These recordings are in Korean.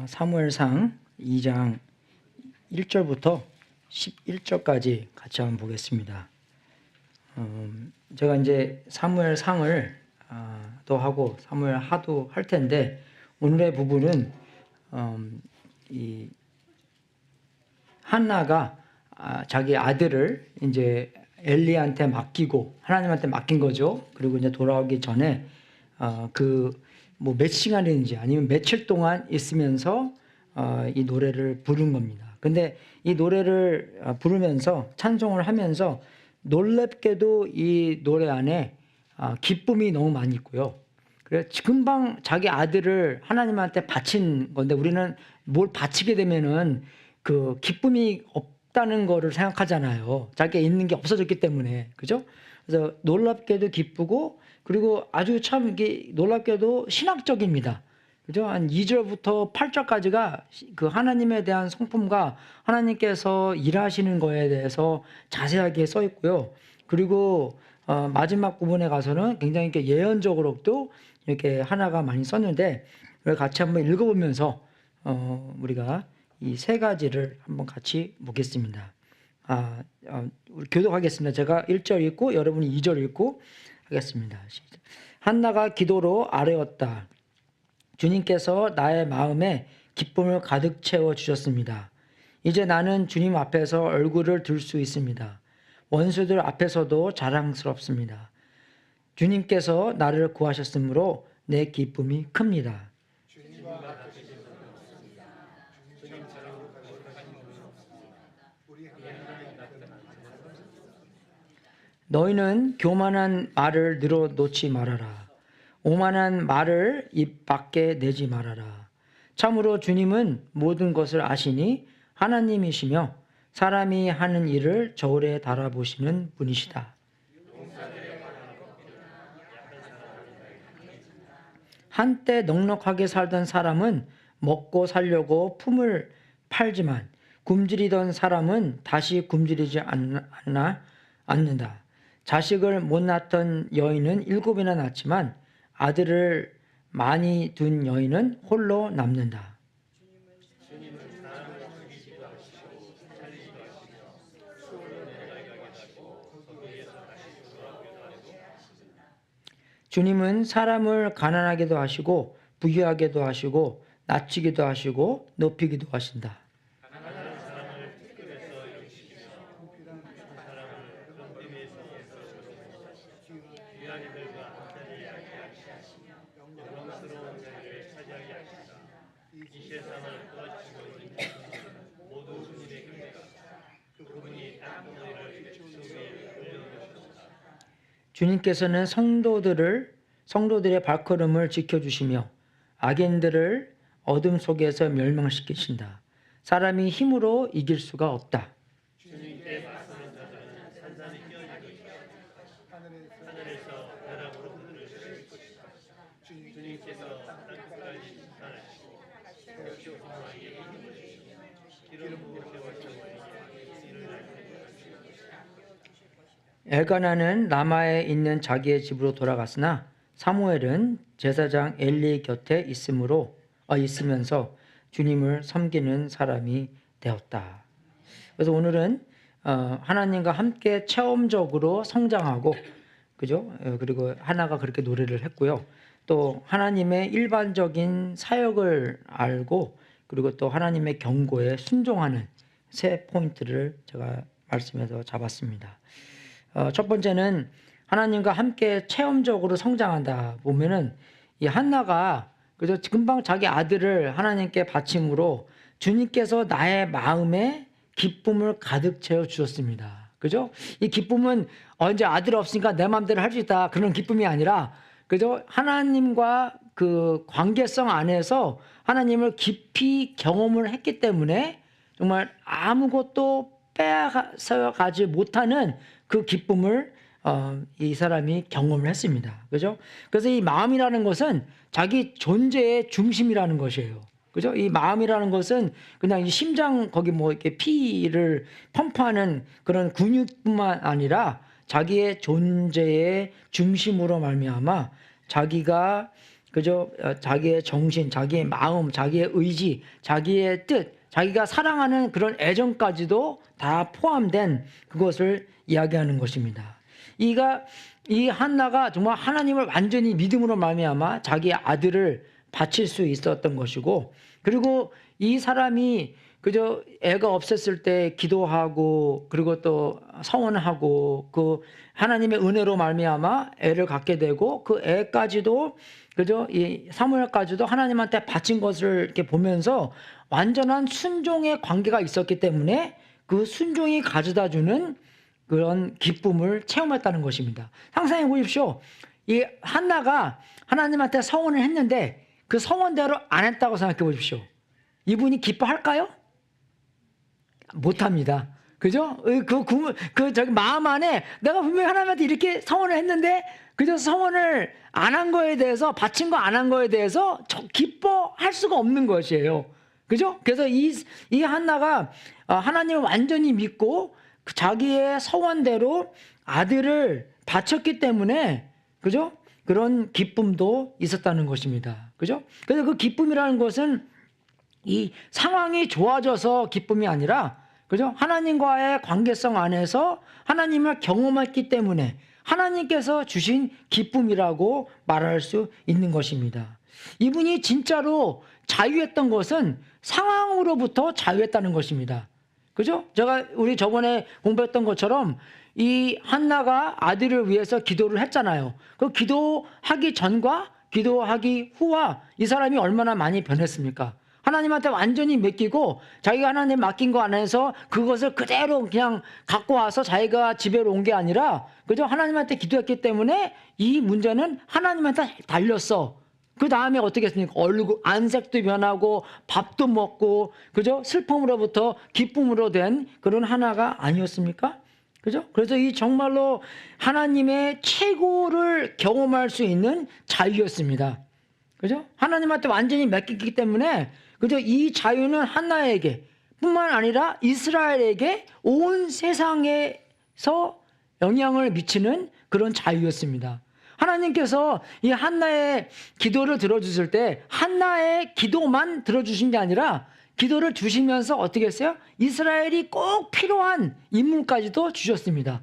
사무엘상 2장 1절부터 11절까지 같이 한번 보겠습니다. 제가 이제 사무엘상을 또 하고 사무엘 하도 할 텐데, 오늘의 부분은 이 한나가 자기 아들을 이제 엘리한테 맡기고 하나님한테 맡긴 거죠. 그리고 이제 돌아오기 전에 뭐 몇 시간인지 아니면 며칠 동안 있으면서 이 노래를 부른 겁니다. 근데 이 노래를 부르면서 찬송을 하면서 놀랍게도 이 노래 안에 기쁨이 너무 많이 있고요. 그래서 금방 자기 아들을 하나님한테 바친 건데, 우리는 뭘 바치게 되면은 그 기쁨이 없다는 거를 생각하잖아요. 자기가 있는 게 없어졌기 때문에. 그죠? 그래서 놀랍게도 기쁘고, 그리고 아주 참 이게 놀랍게도 신학적입니다. 그죠? 한 2절부터 8절까지가 그 하나님에 대한 성품과 하나님께서 일하시는 거에 대해서 자세하게 써 있고요. 그리고 마지막 부분에 가서는 굉장히 이렇게 예언적으로도 이렇게 하나가 많이 썼는데, 같이 한번 읽어보면서 우리가 이 세 가지를 한번 같이 보겠습니다. 우리 교독하겠습니다. 제가 1절 읽고 여러분이 2절 읽고 하겠습니다. 한나가 기도로 아뢰었다. 주님께서 나의 마음에 기쁨을 가득 채워 주셨습니다. 이제 나는 주님 앞에서 얼굴을 들 수 있습니다. 원수들 앞에서도 자랑스럽습니다. 주님께서 나를 구하셨으므로 내 기쁨이 큽니다. 너희는 교만한 말을 늘어놓지 말아라. 오만한 말을 입 밖에 내지 말아라. 참으로 주님은 모든 것을 아시니 하나님이시며 사람이 하는 일을 저울에 달아보시는 분이시다. 한때 넉넉하게 살던 사람은 먹고 살려고 품을 팔지만, 굶주리던 사람은 다시 굶주리지 않는다. 자식을 못 낳던 여인은 7이나 낳지만 아들을 많이 둔 여인은 홀로 남는다. 주님은 사람을 가난하게도 하시고 부유하게도 하시고 낮추기도 하시고 높이기도 하신다. 주님께서는 성도들의 발걸음을 지켜주시며 악인들을 어둠 속에서 멸망시키신다. 사람이 힘으로 이길 수가 없다. 엘가나는 라마에 있는 자기의 집으로 돌아갔으나 사무엘은 제사장 엘리 곁에 있으면서 주님을 섬기는 사람이 되었다. 그래서 오늘은 하나님과 함께 체험적으로 성장하고, 그죠? 그리고 하나가 그렇게 노래를 했고요. 또 하나님의 일반적인 사역을 알고, 그리고 또 하나님의 경고에 순종하는 세 포인트를 제가 말씀에서 잡았습니다. 첫 번째는 하나님과 함께 체험적으로 성장한다 보면은, 이 한나가 그래서 금방 자기 아들을 하나님께 바침으로 주님께서 나의 마음에 기쁨을 가득 채워 주셨습니다. 그죠? 이 기쁨은 이제 아들 없으니까 내 마음대로 할 수 있다, 그런 기쁨이 아니라, 그죠? 하나님과 그 관계성 안에서 하나님을 깊이 경험을 했기 때문에 정말 아무것도 빼앗아 가지 못하는 그 기쁨을 이 사람이 경험을 했습니다. 그죠? 그래서 이 마음이라는 것은 자기 존재의 중심이라는 것이에요. 그죠? 이 마음이라는 것은 그냥 이 심장 거기 뭐 이렇게 피를 펌프하는 그런 근육뿐만 아니라 자기의 존재의 중심으로 말미암아 자기가 그죠? 자기의 정신, 자기의 마음, 자기의 의지, 자기의 뜻, 자기가 사랑하는 그런 애정까지도 다 포함된 그것을 이야기하는 것입니다. 이 한나가 정말 하나님을 완전히 믿음으로 말미암아 자기의 아들을 바칠 수 있었던 것이고, 그리고 이 사람이 그저 애가 없었을 때 기도하고 그리고 또 서원하고 그 하나님의 은혜로 말미암아 애를 갖게 되고 그 애까지도 그저 이 사무엘까지도 하나님한테 바친 것을 이렇게 보면서 완전한 순종의 관계가 있었기 때문에 그 순종이 가져다 주는 그런 기쁨을 체험했다는 것입니다. 상상해 보십시오. 이 한나가 하나님한테 서원을 했는데 그 서원대로 안 했다고 생각해 보십시오. 이분이 기뻐할까요? 못합니다. 그죠? 저기 마음 안에 내가 분명히 하나님한테 이렇게 서원을 했는데 그저 서원을 안 한 거에 대해서, 바친 거 안 한 거에 대해서 기뻐할 수가 없는 것이에요. 그죠? 그래서 이 한나가 하나님을 완전히 믿고 자기의 서원대로 아들을 바쳤기 때문에, 그죠? 그런 기쁨도 있었다는 것입니다. 그죠? 그래서 그 기쁨이라는 것은 이 상황이 좋아져서 기쁨이 아니라, 그죠? 하나님과의 관계성 안에서 하나님을 경험했기 때문에 하나님께서 주신 기쁨이라고 말할 수 있는 것입니다. 이분이 진짜로 자유했던 것은 상황으로부터 자유했다는 것입니다. 그죠? 우리 저번에 공부했던 것처럼 이 한나가 아들을 위해서 기도를 했잖아요. 그 기도하기 전과 기도하기 후와 이 사람이 얼마나 많이 변했습니까? 하나님한테 완전히 맡기고 자기가 하나님 맡긴 거 안에서 그것을 그대로 그냥 갖고 와서 자기가 집에로 온 게 아니라, 그죠? 하나님한테 기도했기 때문에 이 문제는 하나님한테 달렸어. 그 다음에 어떻게 했습니까? 얼굴, 안색도 변하고 밥도 먹고, 그죠? 슬픔으로부터 기쁨으로 된 그런 하나가 아니었습니까? 그죠? 그래서 이 정말로 하나님의 최고를 경험할 수 있는 자유였습니다. 그죠? 하나님한테 완전히 맡겼기 때문에, 그죠? 이 자유는 한나에게 뿐만 아니라 이스라엘에게 온 세상에서 영향을 미치는 그런 자유였습니다. 하나님께서 이 한나의 기도를 들어주실 때 한나의 기도만 들어주신 게 아니라 기도를 주시면서 어떻게 했어요? 이스라엘이 꼭 필요한 인물까지도 주셨습니다.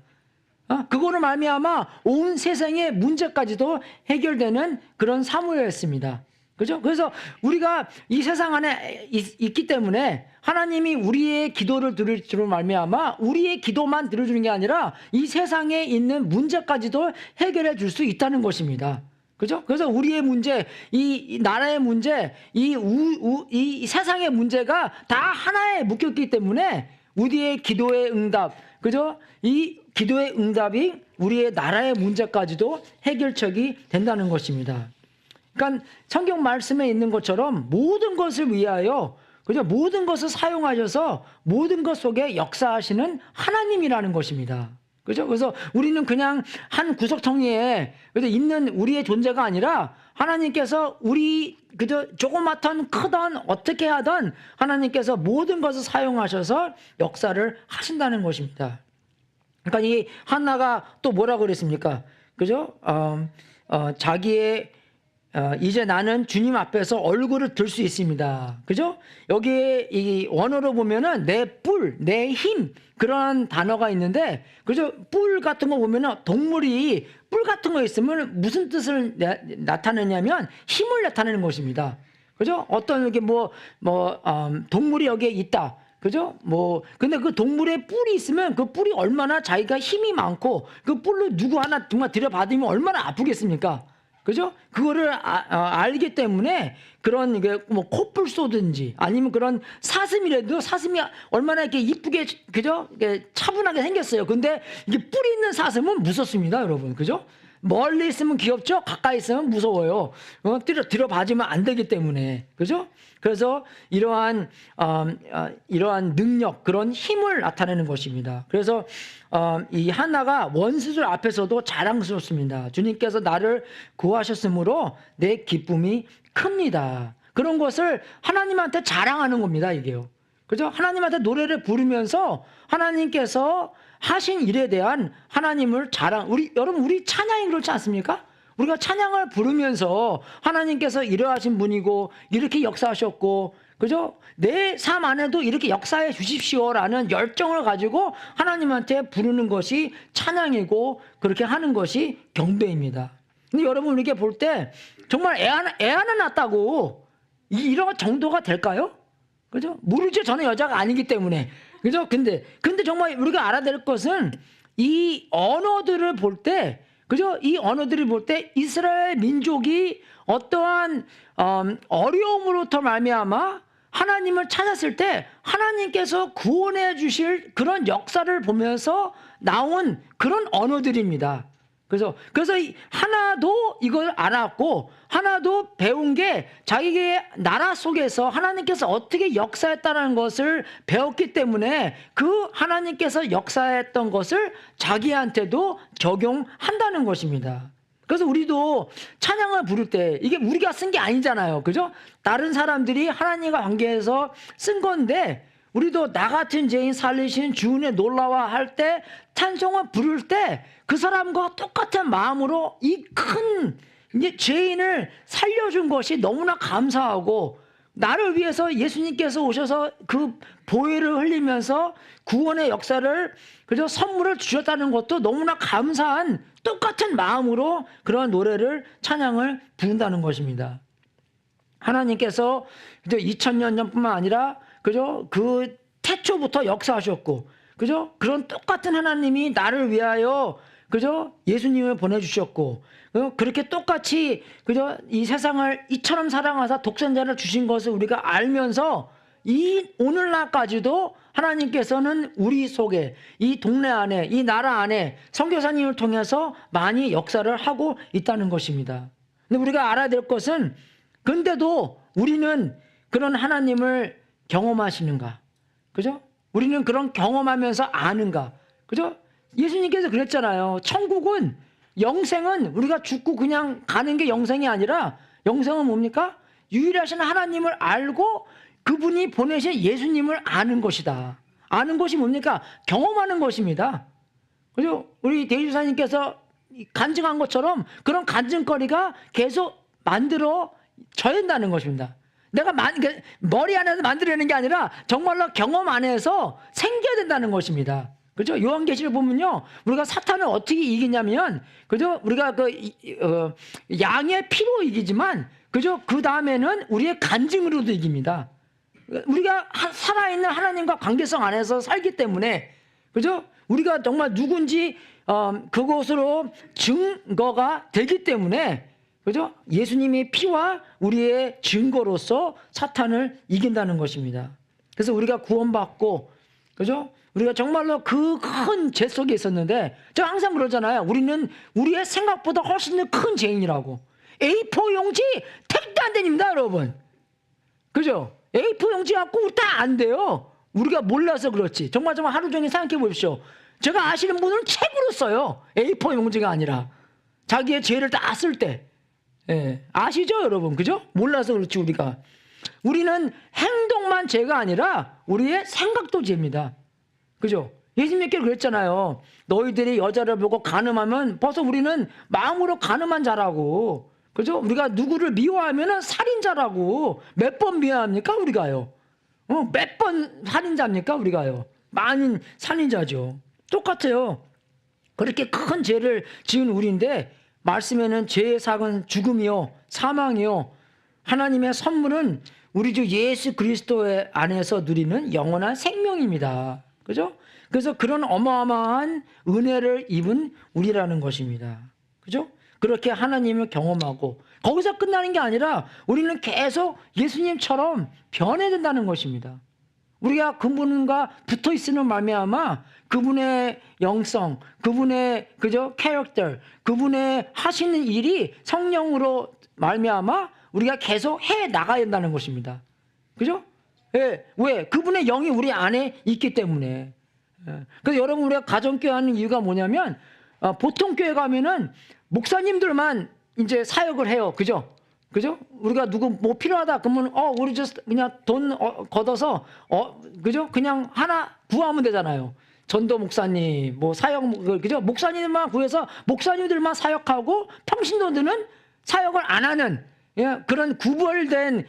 그거를 말미암아 온 세상의 문제까지도 해결되는 그런 사무였습니다. 그죠? 그래서 우리가 이 세상 안에 있기 때문에 하나님이 우리의 기도를 들을 줄 말미암아 우리의 기도만 들어주는 게 아니라 이 세상에 있는 문제까지도 해결해 줄 수 있다는 것입니다. 그죠? 그래서 우리의 문제, 이 나라의 문제, 이 세상의 문제가 다 하나에 묶였기 때문에 우리의 기도의 응답, 그죠? 이 기도의 응답이 우리의 나라의 문제까지도 해결책이 된다는 것입니다. 그러니까 성경 말씀에 있는 것처럼 모든 것을 위하여, 그죠? 모든 것을 사용하셔서 모든 것 속에 역사하시는 하나님이라는 것입니다. 그죠? 그래서 우리는 그냥 한 구석텅이에 있는 우리의 존재가 아니라 하나님께서 그저 조그맣던 크던 어떻게 하던 하나님께서 모든 것을 사용하셔서 역사를 하신다는 것입니다. 그러니까 이 한나가 또 뭐라고 그랬습니까? 그죠? 자기의 이제 나는 주님 앞에서 얼굴을 들 수 있습니다. 그죠? 여기에 이 원어로 보면은 내 뿔, 내 힘, 그런 단어가 있는데, 그죠? 뿔 같은 거 보면은 동물이 뿔 같은 거 있으면 무슨 뜻을 나타내냐면 힘을 나타내는 것입니다. 그죠? 어떤 이렇게 동물이 여기에 있다. 그죠? 근데 그 동물의 뿔이 있으면 그 뿔이 얼마나 자기가 힘이 많고 그 뿔로 누구 하나 정말 들여받으면 얼마나 아프겠습니까? 그죠? 그거를 알기 때문에 그런 이게 콧불 쏘든지 아니면 그런 사슴이라도 사슴이 얼마나 이렇게 이쁘게, 그죠? 이렇게 차분하게 생겼어요. 근데 이게 뿔이 있는 사슴은 무섭습니다, 여러분. 그죠? 멀리 있으면 귀엽죠? 가까이 있으면 무서워요. 들어봐주면 안 되기 때문에. 그죠? 그래서 이러한 능력, 그런 힘을 나타내는 것입니다. 그래서 이 한나가 원수들 앞에서도 자랑스럽습니다. 주님께서 나를 구하셨으므로 내 기쁨이 큽니다. 그런 것을 하나님한테 자랑하는 겁니다, 이게요. 그죠? 하나님한테 노래를 부르면서 하나님께서 하신 일에 대한 하나님을 여러분, 우리 찬양이 그렇지 않습니까? 우리가 찬양을 부르면서 하나님께서 이러하신 분이고 이렇게 역사하셨고, 그죠? 내 삶 안에도 이렇게 역사해 주십시오라는 열정을 가지고 하나님한테 부르는 것이 찬양이고, 그렇게 하는 것이 경배입니다. 근데 여러분, 이렇게 볼 때 정말 애 하나 낳았다고 이런 정도가 될까요? 그죠? 모르죠. 저는 여자가 아니기 때문에. 그죠? 근데 정말 우리가 알아야 될 것은 이 언어들을 볼 때, 그죠? 이 언어들을 볼 때 이스라엘 민족이 어떠한 어려움으로부터 말미암아 하나님을 찾았을 때 하나님께서 구원해 주실 그런 역사를 보면서 나온 그런 언어들입니다. 그래서 하나도 이걸 알았고, 하나도 배운 게 자기의 나라 속에서 하나님께서 어떻게 역사했다는 것을 배웠기 때문에 그 하나님께서 역사했던 것을 자기한테도 적용한다는 것입니다. 그래서 우리도 찬양을 부를 때 이게 우리가 쓴 게 아니잖아요. 그죠? 다른 사람들이 하나님과 관계해서 쓴 건데, 우리도 나 같은 죄인 살리신 주은혜 놀라워 할 때 찬송을 부를 때 그 사람과 똑같은 마음으로 이 큰 죄인을 살려준 것이 너무나 감사하고, 나를 위해서 예수님께서 오셔서 그 보혈을 흘리면서 구원의 역사를, 그저 선물을 주셨다는 것도 너무나 감사한 똑같은 마음으로 그런 노래를, 찬양을 부른다는 것입니다. 하나님께서 2000년 전뿐만 아니라 그죠? 그 태초부터 역사하셨고, 그죠? 그런 똑같은 하나님이 나를 위하여, 그죠? 예수님을 보내주셨고, 그렇게 똑같이, 그죠? 이 세상을 이처럼 사랑하사 독생자를 주신 것을 우리가 알면서 이 오늘날까지도 하나님께서는 우리 속에, 이 동네 안에, 이 나라 안에 선교사님을 통해서 많이 역사를 하고 있다는 것입니다. 근데 우리가 알아야 될 것은, 근데도 우리는 그런 하나님을 경험하시는가? 그죠? 우리는 그런 경험하면서 아는가? 그죠? 예수님께서 그랬잖아요. 천국은, 영생은 우리가 죽고 그냥 가는 게 영생이 아니라, 영생은 뭡니까? 유일하신 하나님을 알고 그분이 보내신 예수님을 아는 것이다. 아는 것이 뭡니까? 경험하는 것입니다. 그죠? 우리 대주사님께서 간증한 것처럼 그런 간증거리가 계속 만들어져야 한다는 것입니다. 내가 머리 안에서 만들어내는 게 아니라 정말로 경험 안에서 생겨야 된다는 것입니다. 그죠? 요한계시를 보면요, 우리가 사탄을 어떻게 이기냐면, 그죠? 우리가 양의 피로 이기지만, 그죠? 그 다음에는 우리의 간증으로도 이깁니다. 우리가 살아있는 하나님과 관계성 안에서 살기 때문에, 그죠? 우리가 정말 누군지 그것으로 증거가 되기 때문에, 그죠? 예수님의 피와 우리의 증거로서 사탄을 이긴다는 것입니다. 그래서 우리가 구원받고, 그죠? 우리가 정말로 그 큰 죄 속에 있었는데, 제가 항상 그러잖아요. 우리는 우리의 생각보다 훨씬 더 큰 죄인이라고. A4 용지 택도 안 됩니다, 여러분. 그죠? A4 용지 갖고 다 안 돼요. 우리가 몰라서 그렇지. 정말 하루 종일 생각해 보십시오. 제가 아시는 분은 책으로 써요. A4 용지가 아니라. 자기의 죄를 다 쓸 때. 예, 아시죠, 여러분? 그죠? 몰라서 그렇지, 우리가. 우리는 행동만 죄가 아니라 우리의 생각도 죄입니다. 그죠? 예수님께서 그랬잖아요. 너희들이 여자를 보고 간음하면 벌써 우리는 마음으로 간음한 자라고. 그죠? 우리가 누구를 미워하면 살인자라고. 몇 번 미워합니까, 우리가요? 몇 번 살인자입니까, 우리가요? 많은 살인자죠. 똑같아요. 그렇게 큰 죄를 지은 우리인데, 말씀에는 죄의 삭은 죽음이요, 사망이요. 하나님의 선물은 우리 주 예수 그리스도의 안에서 누리는 영원한 생명입니다. 그죠? 그래서 그런 어마어마한 은혜를 입은 우리라는 것입니다. 그죠? 그렇게 하나님을 경험하고, 거기서 끝나는 게 아니라 우리는 계속 예수님처럼 변해야 된다는 것입니다. 우리가 그분과 붙어 있으는 말미암아 그분의 영성, 그분의 그죠? 캐릭터, 그분의 하시는 일이 성령으로 말미암아 우리가 계속 해 나가야 된다는 것입니다. 그죠? 예, 왜? 그분의 영이 우리 안에 있기 때문에. 예. 그래서 여러분, 우리가 가정교회 하는 이유가 뭐냐면, 보통 교회 가면은 목사님들만 이제 사역을 해요. 그죠? 그죠? 우리가 누구 뭐 필요하다 그러면 우리 그냥 돈 걷어서 그죠? 그냥 하나 구하면 되잖아요. 전도 목사님, 뭐 사역, 그죠? 목사님들만 구해서 목사님들만 사역하고 평신도들은 사역을 안 하는, 예, 그런 구별된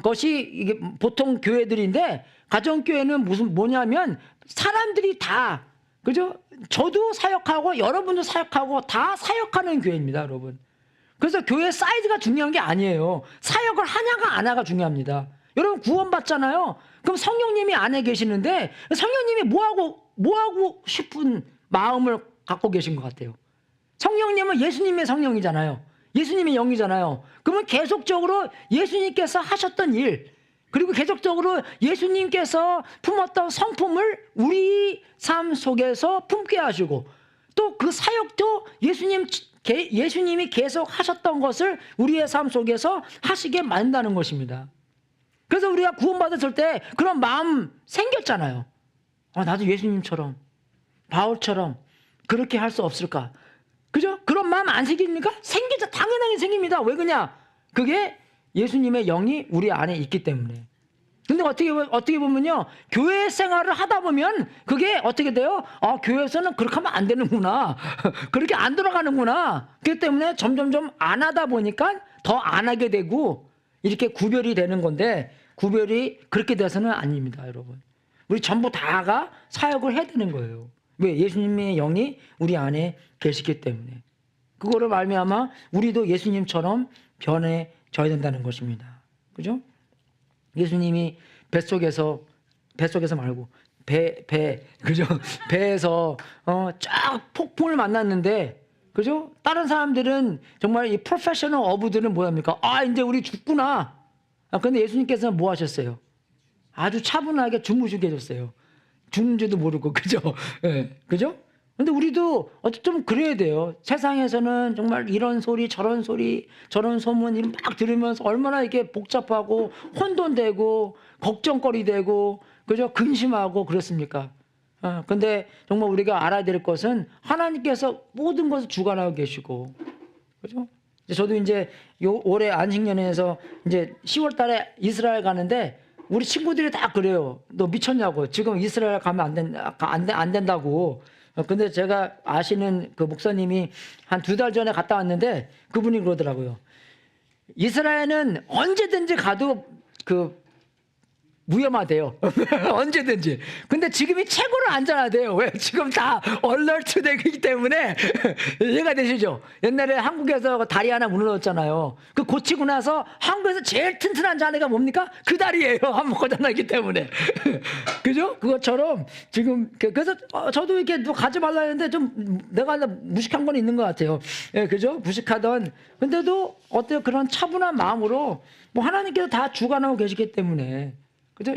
것이 이게 보통 교회들인데, 가정교회는 뭐냐면 사람들이 다, 그죠? 저도 사역하고 여러분도 사역하고 다 사역하는 교회입니다, 여러분. 그래서 교회 사이즈가 중요한 게 아니에요. 사역을 하냐가 안 하냐가 중요합니다. 여러분 구원받잖아요. 그럼 성령님이 안에 계시는데 성령님이 뭐하고 싶은 마음을 갖고 계신 것 같아요. 성령님은 예수님의 성령이잖아요. 예수님의 영이잖아요. 그러면 계속적으로 예수님께서 하셨던 일, 그리고 계속적으로 예수님께서 품었던 성품을 우리 삶 속에서 품게 하시고, 또 그 사역도 예수님이 계속 하셨던 것을 우리의 삶 속에서 하시게 만든다는 것입니다. 그래서 우리가 구원받았을 때 그런 마음 생겼잖아요. 나도 예수님처럼, 바울처럼 그렇게 할 수 없을까? 그죠? 그런 마음 안 생깁니까? 생기죠. 당연하게 생깁니다. 왜 그러냐? 그게 예수님의 영이 우리 안에 있기 때문에. 근데 어떻게 보면요, 교회 생활을 하다 보면 그게 어떻게 돼요? 교회에서는 그렇게 하면 안 되는구나. 그렇게 안 돌아가는구나. 그렇기 때문에 점점점 안 하다 보니까 더 안 하게 되고 이렇게 구별이 되는 건데, 구별이 그렇게 돼서는 아닙니다, 여러분. 우리 전부 다가 사역을 해야 되는 거예요. 왜? 예수님의 영이 우리 안에 계시기 때문에. 그거를 말미암아 우리도 예수님처럼 변해져야 된다는 것입니다. 그죠? 예수님이 뱃속에서 말고 그죠? 배에서 쫙 폭풍을 만났는데, 그죠? 다른 사람들은 정말 이 프로페셔널 어부들은 뭐합니까? 이제 우리 죽구나. 근데 예수님께서는 뭐 하셨어요? 아주 차분하게 주무시게 해줬어요. 죽는지도 모르고, 그죠? 네, 그죠? 근데 우리도 좀 그래야 돼요. 세상에서는 정말 이런 소리, 저런 소문 막 들으면서 얼마나 이게 복잡하고 혼돈되고 걱정거리 되고, 그죠? 근심하고 그렇습니까? 근데 정말 우리가 알아야 될 것은 하나님께서 모든 것을 주관하고 계시고, 그죠? 저도 이제 올해 안식년에서 이제 10월 달에 이스라엘 가는데, 우리 친구들이 다 그래요. 너 미쳤냐고. 지금 이스라엘 가면 안 된다고. 근데 제가 아시는 그 목사님이 한 2달 전에 갔다 왔는데 그분이 그러더라고요. 이스라엘은 언제든지 가도 위험하대요. 언제든지. 근데 지금이 최고로 안전하대요. 왜? 지금 다 얼러트 되기 때문에. 이해가 되시죠? 옛날에 한국에서 다리 하나 무너졌잖아요. 그 고치고 나서 한국에서 제일 튼튼한 자리가 뭡니까? 그 다리예요. 한번 고장나기 때문에. 그죠? 그것처럼 지금 그래서 저도 이렇게 가지 말라 했는데 좀 내가 무식한 건 있는 것 같아요. 예, 그죠? 무식하던. 근데도 어때요? 그런 차분한 마음으로 뭐 하나님께서 다 주관하고 계시기 때문에. 그죠?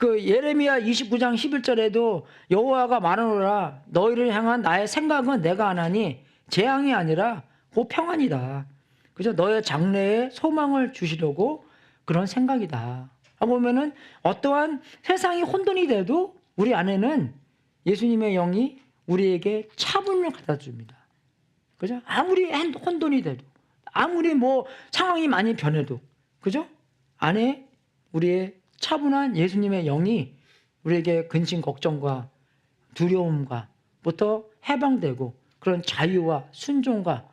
예레미야 29장 11절에도 여호와가 말하노라, 너희를 향한 나의 생각은 내가 안 하니 재앙이 아니라 곧 평안이다. 그죠? 너의 장래에 소망을 주시려고 그런 생각이다. 하고 보면은 어떠한 세상이 혼돈이 돼도 우리 안에는 예수님의 영이 우리에게 차분을 갖다 줍니다. 그죠? 아무리 혼돈이 돼도, 아무리 뭐 상황이 많이 변해도, 그죠? 안에 우리의 차분한 예수님의 영이 우리에게 근심 걱정과 두려움과부터 해방되고, 그런 자유와 순종과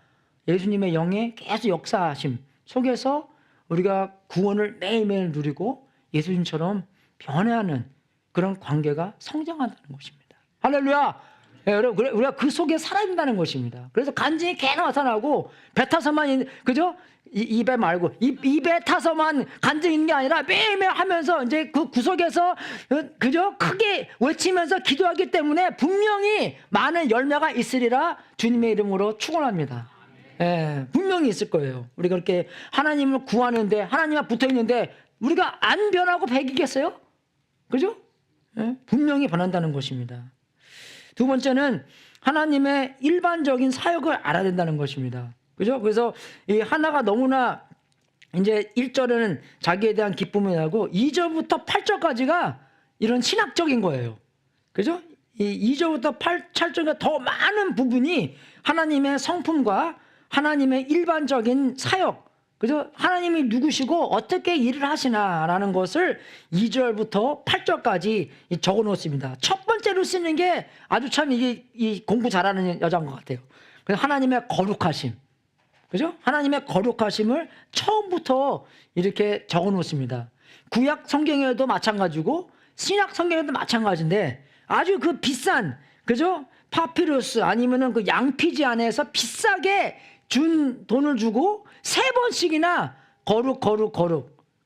예수님의 영의 계속 역사하심 속에서 우리가 구원을 매일매일 누리고 예수님처럼 변해가는 그런 관계가 성장한다는 것입니다. 할렐루야! 예, 여러분, 우리가 그 속에 살아야 된다는 것입니다. 그래서 간증이 계속 나타나고, 배 타서만, 그죠? 입에 말고, 입에 타서만 간증이 있는 게 아니라 매일매일 하면서 이제 그 구석에서, 그죠? 크게 외치면서 기도하기 때문에 분명히 많은 열매가 있으리라 주님의 이름으로 축원합니다. 예, 분명히 있을 거예요. 우리가 그렇게 하나님을 구하는데, 하나님과 붙어 있는데, 우리가 안 변하고 배기겠어요? 그죠? 예, 분명히 변한다는 것입니다. 두 번째는 하나님의 일반적인 사역을 알아야 된다는 것입니다. 그죠? 그래서 이 하나가 너무나 이제 1절에는 자기에 대한 기쁨이 나고 2절부터 8절까지가 이런 신학적인 거예요. 그죠? 이 2절부터 8절까지 더 많은 부분이 하나님의 성품과 하나님의 일반적인 사역, 그죠? 하나님이 누구시고 어떻게 일을 하시나라는 것을 2절부터 8절까지 적어 놓습니다. 첫 번째로 쓰는 게 아주 참 이 공부 잘하는 여자인 것 같아요. 하나님의 거룩하심. 그죠? 하나님의 거룩하심을 처음부터 이렇게 적어 놓습니다. 구약 성경에도 마찬가지고 신약 성경에도 마찬가지인데 아주 그 비싼, 그죠? 파피루스 아니면은 그 양피지 안에서 비싸게 준 돈을 주고 3번씩이나 거룩.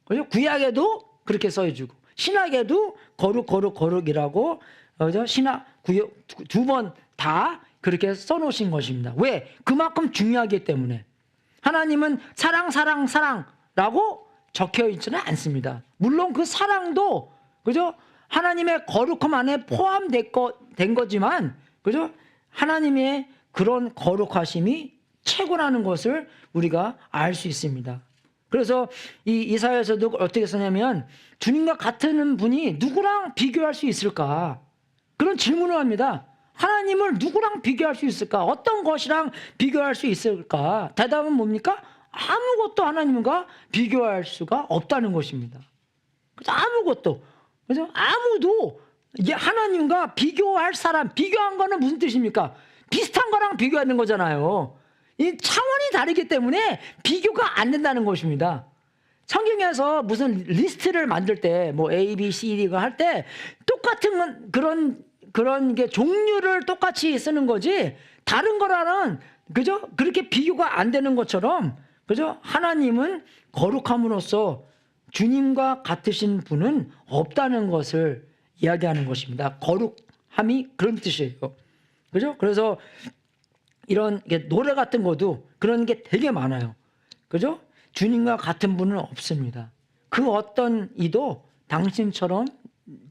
그죠? 구약에도 그렇게 써주고 신약에도 거룩이라고, 그죠? 신약 구약 2번 다 그렇게 써놓으신 것입니다. 왜? 그만큼 중요하기 때문에. 하나님은 사랑라고 적혀 있지는 않습니다. 물론 그 사랑도, 그죠? 하나님의 거룩함 안에 포함된 거지만, 그죠? 하나님의 그런 거룩하심이 최고라는 것을 우리가 알 수 있습니다. 그래서 이 이사야에서도 어떻게 쓰냐면 주님과 같은 분이 누구랑 비교할 수 있을까? 그런 질문을 합니다. 하나님을 누구랑 비교할 수 있을까? 어떤 것이랑 비교할 수 있을까? 대답은 뭡니까? 아무것도 하나님과 비교할 수가 없다는 것입니다. 아무것도. 그죠? 아무도 하나님과 비교할 사람, 비교한 거는 무슨 뜻입니까? 비슷한 거랑 비교하는 거잖아요. 이 차원이 다르기 때문에 비교가 안 된다는 것입니다. 성경에서 무슨 리스트를 만들 때, 뭐 A, B, C, D가 할 때 똑같은 그런 게 종류를 똑같이 쓰는 거지 다른 거랑은, 그죠? 그렇게 비교가 안 되는 것처럼, 그죠? 하나님은 거룩함으로써 주님과 같으신 분은 없다는 것을 이야기하는 것입니다. 거룩함이 그런 뜻이에요. 그죠? 그래서 이런 노래 같은 것도 그런 게 되게 많아요. 그죠? 주님과 같은 분은 없습니다. 그 어떤 이도 당신처럼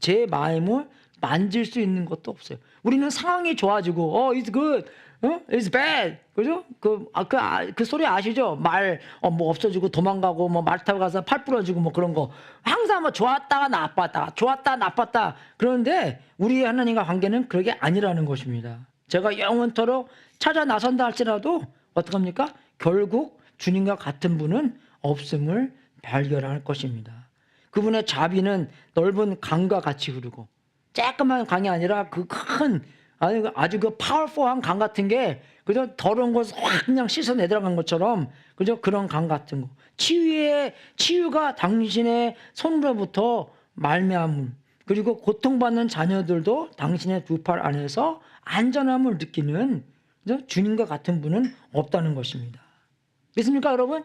제 마음을 만질 수 있는 것도 없어요. 우리는 상황이 좋아지고, it's good, it's bad, 그죠? 그 소리 아시죠? 뭐 없어지고 도망가고, 뭐 말 타고 가서 팔 부러지고, 뭐 그런 거. 항상 뭐 좋았다가 나빴다. 그런데 우리 하나님과 관계는 그게 아니라는 것입니다. 제가 영원토록 찾아 나선다 할지라도 어떡합니까? 결국 주님과 같은 분은 없음을 발견할 것입니다. 그분의 자비는 넓은 강과 같이 흐르고, 쬐끄만 강이 아니라 그 큰, 아주 그 파워풀한 강 같은 게, 그죠? 더러운 것을 확 그냥 씻어 내려간 것처럼, 그죠? 그런 강 같은 거. 치유가 당신의 손으로부터 말미암음, 그리고 고통받는 자녀들도 당신의 두 팔 안에서 안전함을 느끼는, 그죠? 주님과 같은 분은 없다는 것입니다. 믿습니까, 여러분?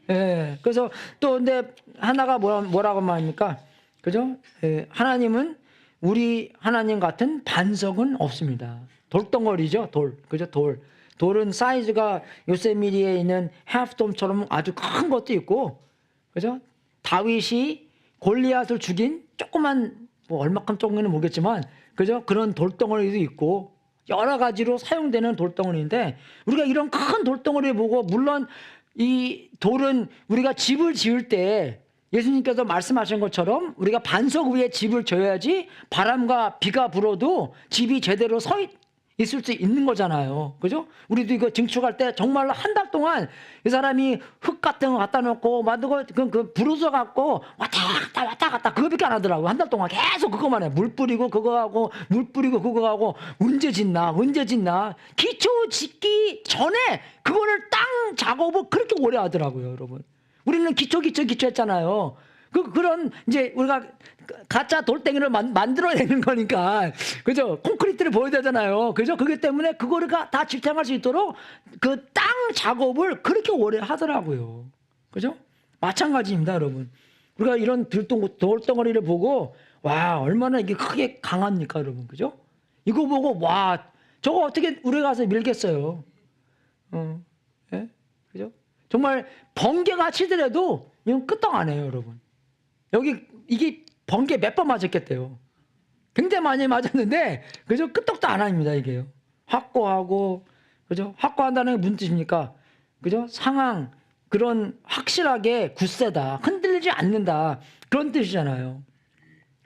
예. 그래서 또 근데 하나가 뭐라고 말합니까? 그죠? 예. 하나님은 우리 하나님 같은 반석은 없습니다. 돌덩어리죠, 돌. 그죠? 돌은 사이즈가 요세미리에 있는 해프돔처럼 아주 큰 것도 있고, 그죠? 다윗이 골리앗을 죽인 조그만, 뭐 얼마큼 조금은 모르겠지만, 그죠? 그런 돌덩어리도 있고, 여러 가지로 사용되는 돌덩어리인데, 우리가 이런 큰 돌덩어리를 보고, 물론 이 돌은 우리가 집을 지을 때 예수님께서 말씀하신 것처럼 우리가 반석 위에 집을 져야지 바람과 비가 불어도 집이 제대로 서 있을 수 있는 거잖아요. 그죠? 우리도 이거 증축할 때 정말로 한 달 동안 이 사람이 흙 같은 거 갖다 놓고 만들고 그 부르서 갖고 왔다 갔다 그거밖에 안 하더라고요. 한 달 동안 계속 그거만 해. 물 뿌리고 그거 하고 물 뿌리고 그거 하고 언제 짓나 기초 짓기 전에 그거를 땅 작업을 그렇게 오래 하더라고요, 여러분. 우리는 기초 했잖아요. 그런 이제 우리가 가짜 돌덩이를 만들어내는 거니까, 그죠? 콘크리트를 보여야 되잖아요. 그죠? 그렇기 때문에 그거를 다 지탱할 수 있도록 그 땅 작업을 그렇게 오래 하더라고요. 그죠? 마찬가지입니다, 여러분. 우리가 이런 돌덩어리를 보고, 와, 얼마나 이게 크게 강합니까, 여러분. 그죠? 이거 보고, 와, 저거 어떻게 우리가 가서 밀겠어요? 예? 그죠? 정말 번개가 치더라도 이건 끄떡 안 해요, 여러분. 이게 번개 몇 번 맞았겠대요. 굉장히 많이 맞았는데, 그죠? 끄떡도 안 합니다, 이게요. 확고하고, 그죠? 확고한다는 게 무슨 뜻입니까? 그죠? 상황, 그런 확실하게 굳세다, 흔들리지 않는다, 그런 뜻이잖아요.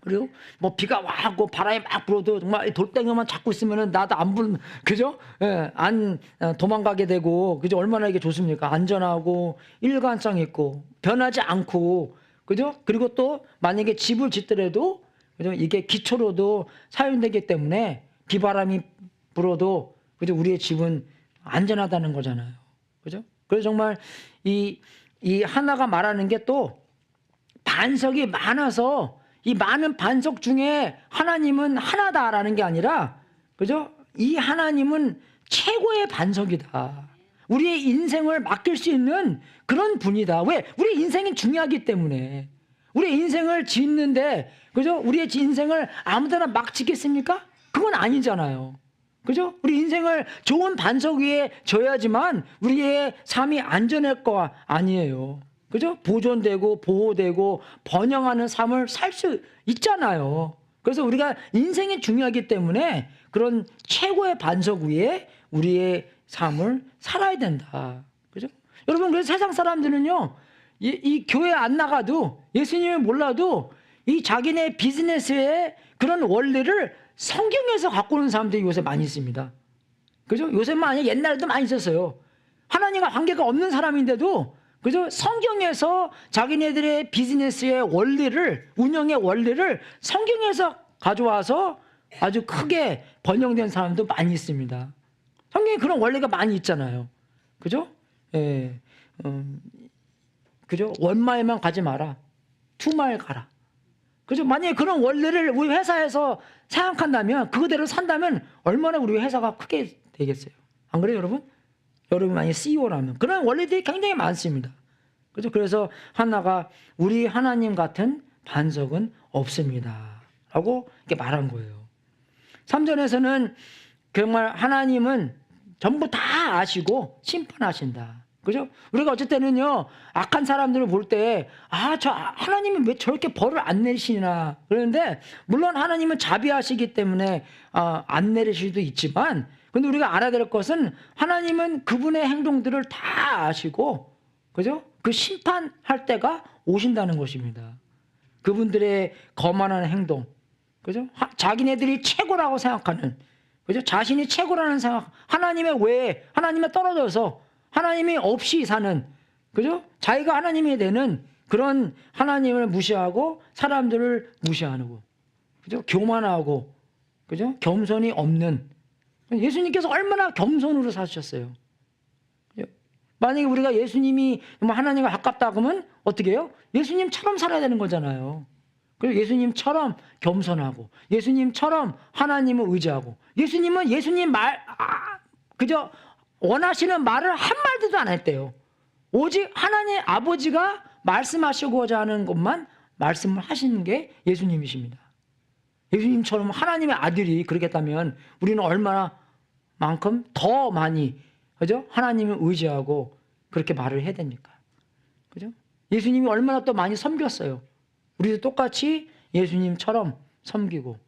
그리고 뭐 비가 와 하고 바람이 막 불어도 정말 돌덩이만 잡고 있으면은 나도 안 불, 그죠? 예, 안 도망가게 되고, 그죠? 얼마나 이게 좋습니까? 안전하고 일관성 있고 변하지 않고, 그죠? 그리고 또 만약에 집을 짓더라도, 그죠? 이게 기초로도 사용되기 때문에 비바람이 불어도, 그죠? 우리의 집은 안전하다는 거잖아요. 그죠? 그래서 정말 이 하나가 말하는 게 또 반석이 많아서 이 많은 반석 중에 하나님은 하나다라는 게 아니라, 그죠? 이 하나님은 최고의 반석이다. 우리의 인생을 맡길 수 있는 그런 분이다. 왜? 우리 인생이 중요하기 때문에. 우리 인생을 짓는데, 그죠? 우리의 인생을 아무데나 막 짓겠습니까? 그건 아니잖아요. 그죠? 우리 인생을 좋은 반석 위에 져야지만 우리의 삶이 안전할 거 아니에요. 그죠? 보존되고 보호되고 번영하는 삶을 살 수 있잖아요. 그래서 우리가 인생이 중요하기 때문에 그런 최고의 반석 위에 우리의 삶을 살아야 된다. 그죠? 여러분, 그래서 세상 사람들은요, 이 교회 안 나가도, 예수님을 몰라도 이 자기네 비즈니스의 그런 원리를 성경에서 갖고 오는 사람들이 요새 많이 있습니다. 그죠? 요새만 아니라 옛날에도 많이 있었어요. 하나님과 관계가 없는 사람인데도, 그죠? 성경에서 자기네들의 비즈니스의 원리를, 운영의 원리를 성경에서 가져와서 아주 크게 번영된 사람도 많이 있습니다. 성경에 그런 원리가 많이 있잖아요. 그죠? 예, 그죠? 원마일만 가지 마라. 투마일 가라. 그죠? 만약에 그런 원리를 우리 회사에서 생각한다면, 그거대로 산다면 얼마나 우리 회사가 크게 되겠어요. 안 그래요, 여러분? 여러분 만약에 CEO라면. 그런 원리들이 굉장히 많습니다. 그죠? 그래서 하나가 우리 하나님 같은 반석은 없습니다. 라고 이렇게 말한 거예요. 3절에서는 정말 하나님은 전부 다 아시고 심판하신다. 그죠? 우리가 어쩔 때는요, 악한 사람들을 볼 때, 저 하나님은 왜 저렇게 벌을 안 내리시나. 그런데, 물론 하나님은 자비하시기 때문에, 안 내리실 수도 있지만, 근데 우리가 알아야 될 것은 하나님은 그분의 행동들을 다 아시고, 그죠? 그 심판할 때가 오신다는 것입니다. 그분들의 거만한 행동, 그죠? 자기네들이 최고라고 생각하는, 그죠? 자신이 최고라는 생각, 하나님의 외에, 하나님에 떨어져서, 하나님이 없이 사는, 그죠? 자기가 하나님이 되는 그런 하나님을 무시하고 사람들을 무시하고, 그죠? 교만하고, 그죠? 겸손이 없는. 예수님께서 얼마나 겸손으로 사셨어요. 만약에 우리가 예수님이 하나님과 가깝다 그러면 어떻게 해요? 예수님처럼 살아야 되는 거잖아요. 그리고 예수님처럼 겸손하고, 예수님처럼 하나님을 의지하고, 예수님은 예수님 그저 원하시는 말을 한마디도 안 했대요. 오직 하나님 아버지가 말씀하시고자 하는 것만 말씀을 하시는 게 예수님이십니다. 예수님처럼 하나님의 아들이 그렇게 했다면 우리는 얼마나만큼 더 많이, 그죠? 하나님을 의지하고 그렇게 말을 해야 됩니까? 그죠? 예수님이 얼마나 또 많이 섬겼어요. 우리도 똑같이 예수님처럼 섬기고,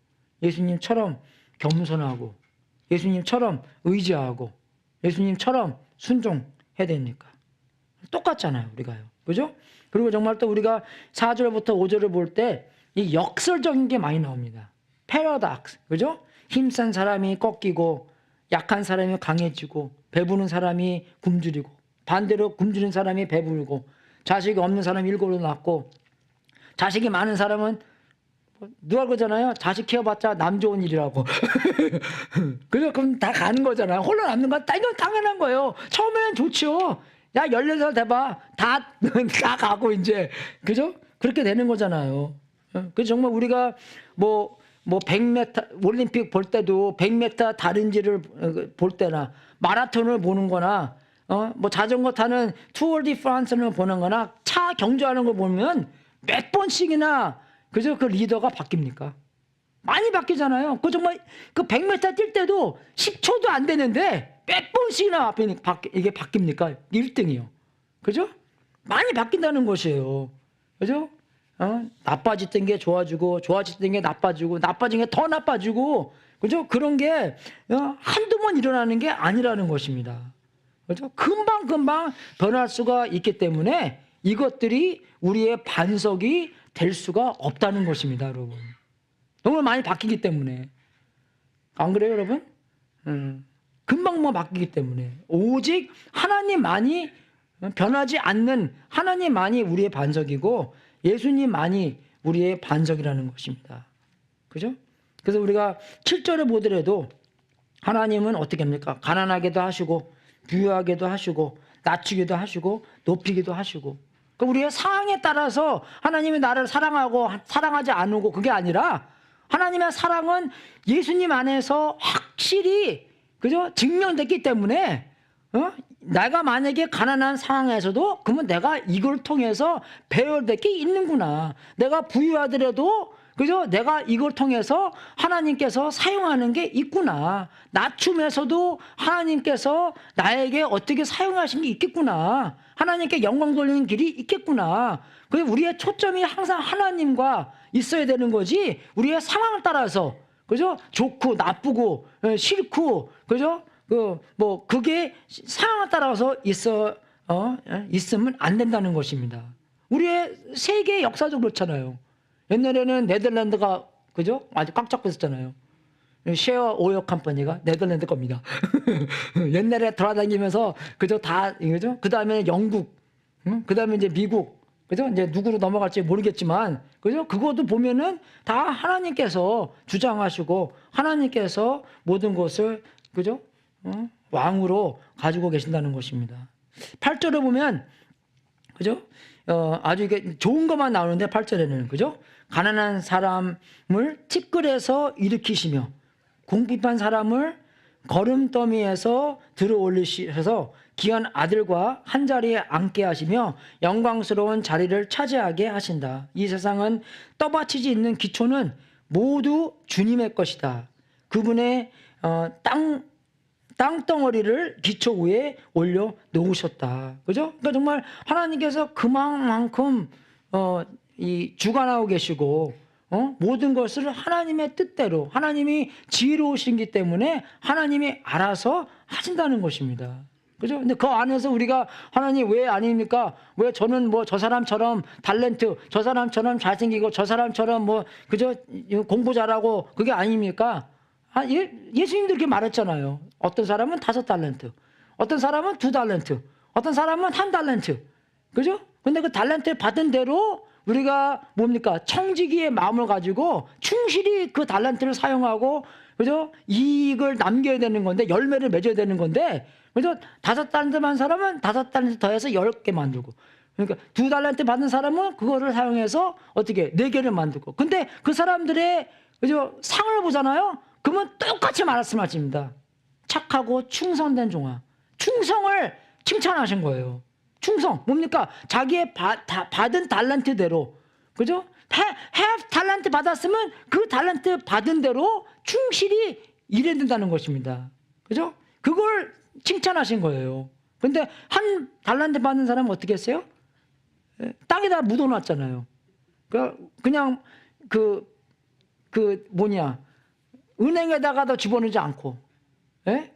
예수님처럼 겸손하고, 예수님처럼 의지하고, 예수님처럼 순종해야 됩니까? 똑같잖아요, 우리가요. 그죠? 그리고 정말 또 우리가 4절부터 5절을 볼 때 이 역설적인 게 많이 나옵니다. 패러닥스, 그죠? 힘센 사람이 꺾이고, 약한 사람이 강해지고, 배부른 사람이 굶주리고, 반대로 굶주린 사람이 배부르고, 자식이 없는 사람이 일골로 낳고, 자식이 많은 사람은 누가 그러잖아요. 자식 키워봤자 남 좋은 일이라고. 그죠? 그럼 다 가는 거잖아요. 홀로 남는 건 이건 당연한 거예요. 처음에는 좋죠. 야, 14살 돼봐. 다 가고 이제. 그죠? 그렇게 되는 거잖아요. 그래서 정말 우리가 뭐 100m 올림픽 볼 때도 100m 다른지를 볼 때나 마라톤을 보는 거나 뭐 자전거 타는 투어 디 프랑스를 보는 거나 차 경주하는 거 보면 몇 번씩이나, 그죠? 그 리더가 바뀝니까? 많이 바뀌잖아요. 그 정말 그 100m 뛸 때도 10초도 안 되는데 몇 번씩이나 이게 바뀝니까? 1등이요. 그죠? 많이 바뀐다는 것이에요. 그죠? 나빠졌던 게 좋아지고, 좋아졌던 게 나빠지고, 나빠진 게 더 나빠지고, 그죠? 그런 게 한두 번 일어나는 게 아니라는 것입니다. 그죠? 금방 변할 수가 있기 때문에 이것들이 우리의 반석이 될 수가 없다는 것입니다, 여러분. 너무 많이 바뀌기 때문에. 안 그래요, 여러분? 금방 뭐 바뀌기 때문에. 오직 하나님만이 변하지 않는 하나님만이 우리의 반석이고 예수님만이 우리의 반석이라는 것입니다. 그죠? 그래서 우리가 7절을 보더라도 하나님은 어떻게 합니까? 가난하게도 하시고 부유하게도 하시고 낮추기도 하시고 높이기도 하시고. 그러니까 우리의 상황에 따라서 하나님이 나를 사랑하고 사랑하지 않고 그게 아니라 하나님의 사랑은 예수님 안에서 확실히 그죠? 증명됐기 때문에 내가 만약에 가난한 상황에서도 그러면 내가 이걸 통해서 배워야 될 게 있는구나. 내가 부유하더라도 그죠? 내가 이걸 통해서 하나님께서 사용하는 게 있구나. 낮춤에서도 하나님께서 나에게 어떻게 사용하신 게 있겠구나. 하나님께 영광 돌리는 길이 있겠구나. 그래서 우리의 초점이 항상 하나님과 있어야 되는 거지. 우리의 상황을 따라서 그죠? 좋고 나쁘고 싫고 그죠? 그게 상황에 따라서 있으면 안 된다는 것입니다. 우리의 세계 역사도 그렇잖아요. 옛날에는 네덜란드가 그죠? 아주 꽉 잡고 있었잖아요. 쉐어 오일 컴퍼니가 네덜란드 겁니다. 옛날에 돌아다니면서 그죠? 다 그죠? 그다음에 영국, 그다음에 이제 미국, 그죠? 이제 누구로 넘어갈지 모르겠지만 그죠? 그것도 보면은 다 하나님께서 주장하시고 하나님께서 모든 것을 그죠? 왕으로 가지고 계신다는 것입니다. 8절을 보면 그죠? 아주 이게 좋은 것만 나오는데 8절에는 그죠? 가난한 사람을 티끌에서 일으키시며 궁핍한 사람을 거름더미에서 들어 올리셔서 귀한 아들과 한 자리에 앉게 하시며 영광스러운 자리를 차지하게 하신다. 이 세상은 떠받치지 있는 기초는 모두 주님의 것이다. 그분의 땅덩어리를 기초 위에 올려 놓으셨다. 그죠? 그러니까 정말 하나님께서 그만큼 이 주관하고 계시고 모든 것을 하나님의 뜻대로 하나님이 지혜로우시기 때문에 하나님이 알아서 하신다는 것입니다. 그죠? 근데 그 안에서 우리가 하나님 왜 아닙니까? 왜 저는 뭐 저 사람처럼 탤런트, 저 사람처럼 잘생기고 저 사람처럼 뭐 그죠? 공부 잘하고 그게 아닙니까? 예수님도 이렇게 말했잖아요. 어떤 사람은 5달란트, 어떤 사람은 2달란트, 어떤 사람은 1달란트. 그죠? 근데 그 달란트 받은 대로 우리가 뭡니까? 청지기의 마음을 가지고 충실히 그 달란트를 사용하고 그죠? 이익을 남겨야 되는 건데 열매를 맺어야 되는 건데 그래서 5달란트 받은 사람은 5달란트 더해서 10개 만들고 그러니까 2달란트 받은 사람은 그거를 사용해서 어떻게 4개를 만들고 근데 그 사람들의 그죠? 상을 보잖아요. 그러면 똑같이 말씀하십니다. 착하고 충성된 종아. 충성을 칭찬하신 거예요. 충성 뭡니까? 자기의 받은 달란트대로 그죠? 달란트 받았으면 그 달란트 받은 대로 충실히 일해야 된다는 것입니다. 그죠? 그걸 칭찬하신 거예요. 근데 1달란트 받는 사람은 어떻게 했어요? 땅에다 묻어놨잖아요. 그냥 은행에다가도 집어넣지 않고,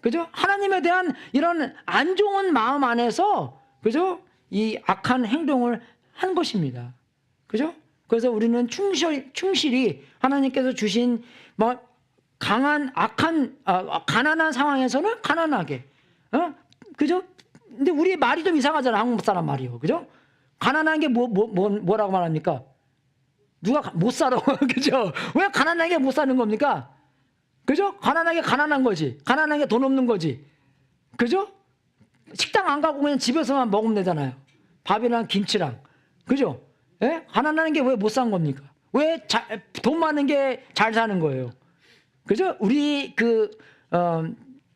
그죠? 하나님에 대한 이런 안 좋은 마음 안에서, 그죠? 이 악한 행동을 한 것입니다. 그죠? 그래서 우리는 충실히 하나님께서 주신 가난한 상황에서는 가난하게, 그죠? 근데 우리 말이 좀 이상하잖아, 한국 사람 말이요. 그죠? 가난한 게 뭐라고 말합니까? 누가 못 살아. 그죠? 왜 가난하게 못 사는 겁니까? 그죠? 가난하게 가난한 거지. 가난하게 돈 없는 거지. 그죠? 식당 안 가고 그냥 집에서만 먹으면 되잖아요. 밥이랑 김치랑. 그죠? 가난한 게 왜 못 산 겁니까? 왜 돈 많은 게 잘 사는 거예요? 그죠? 우리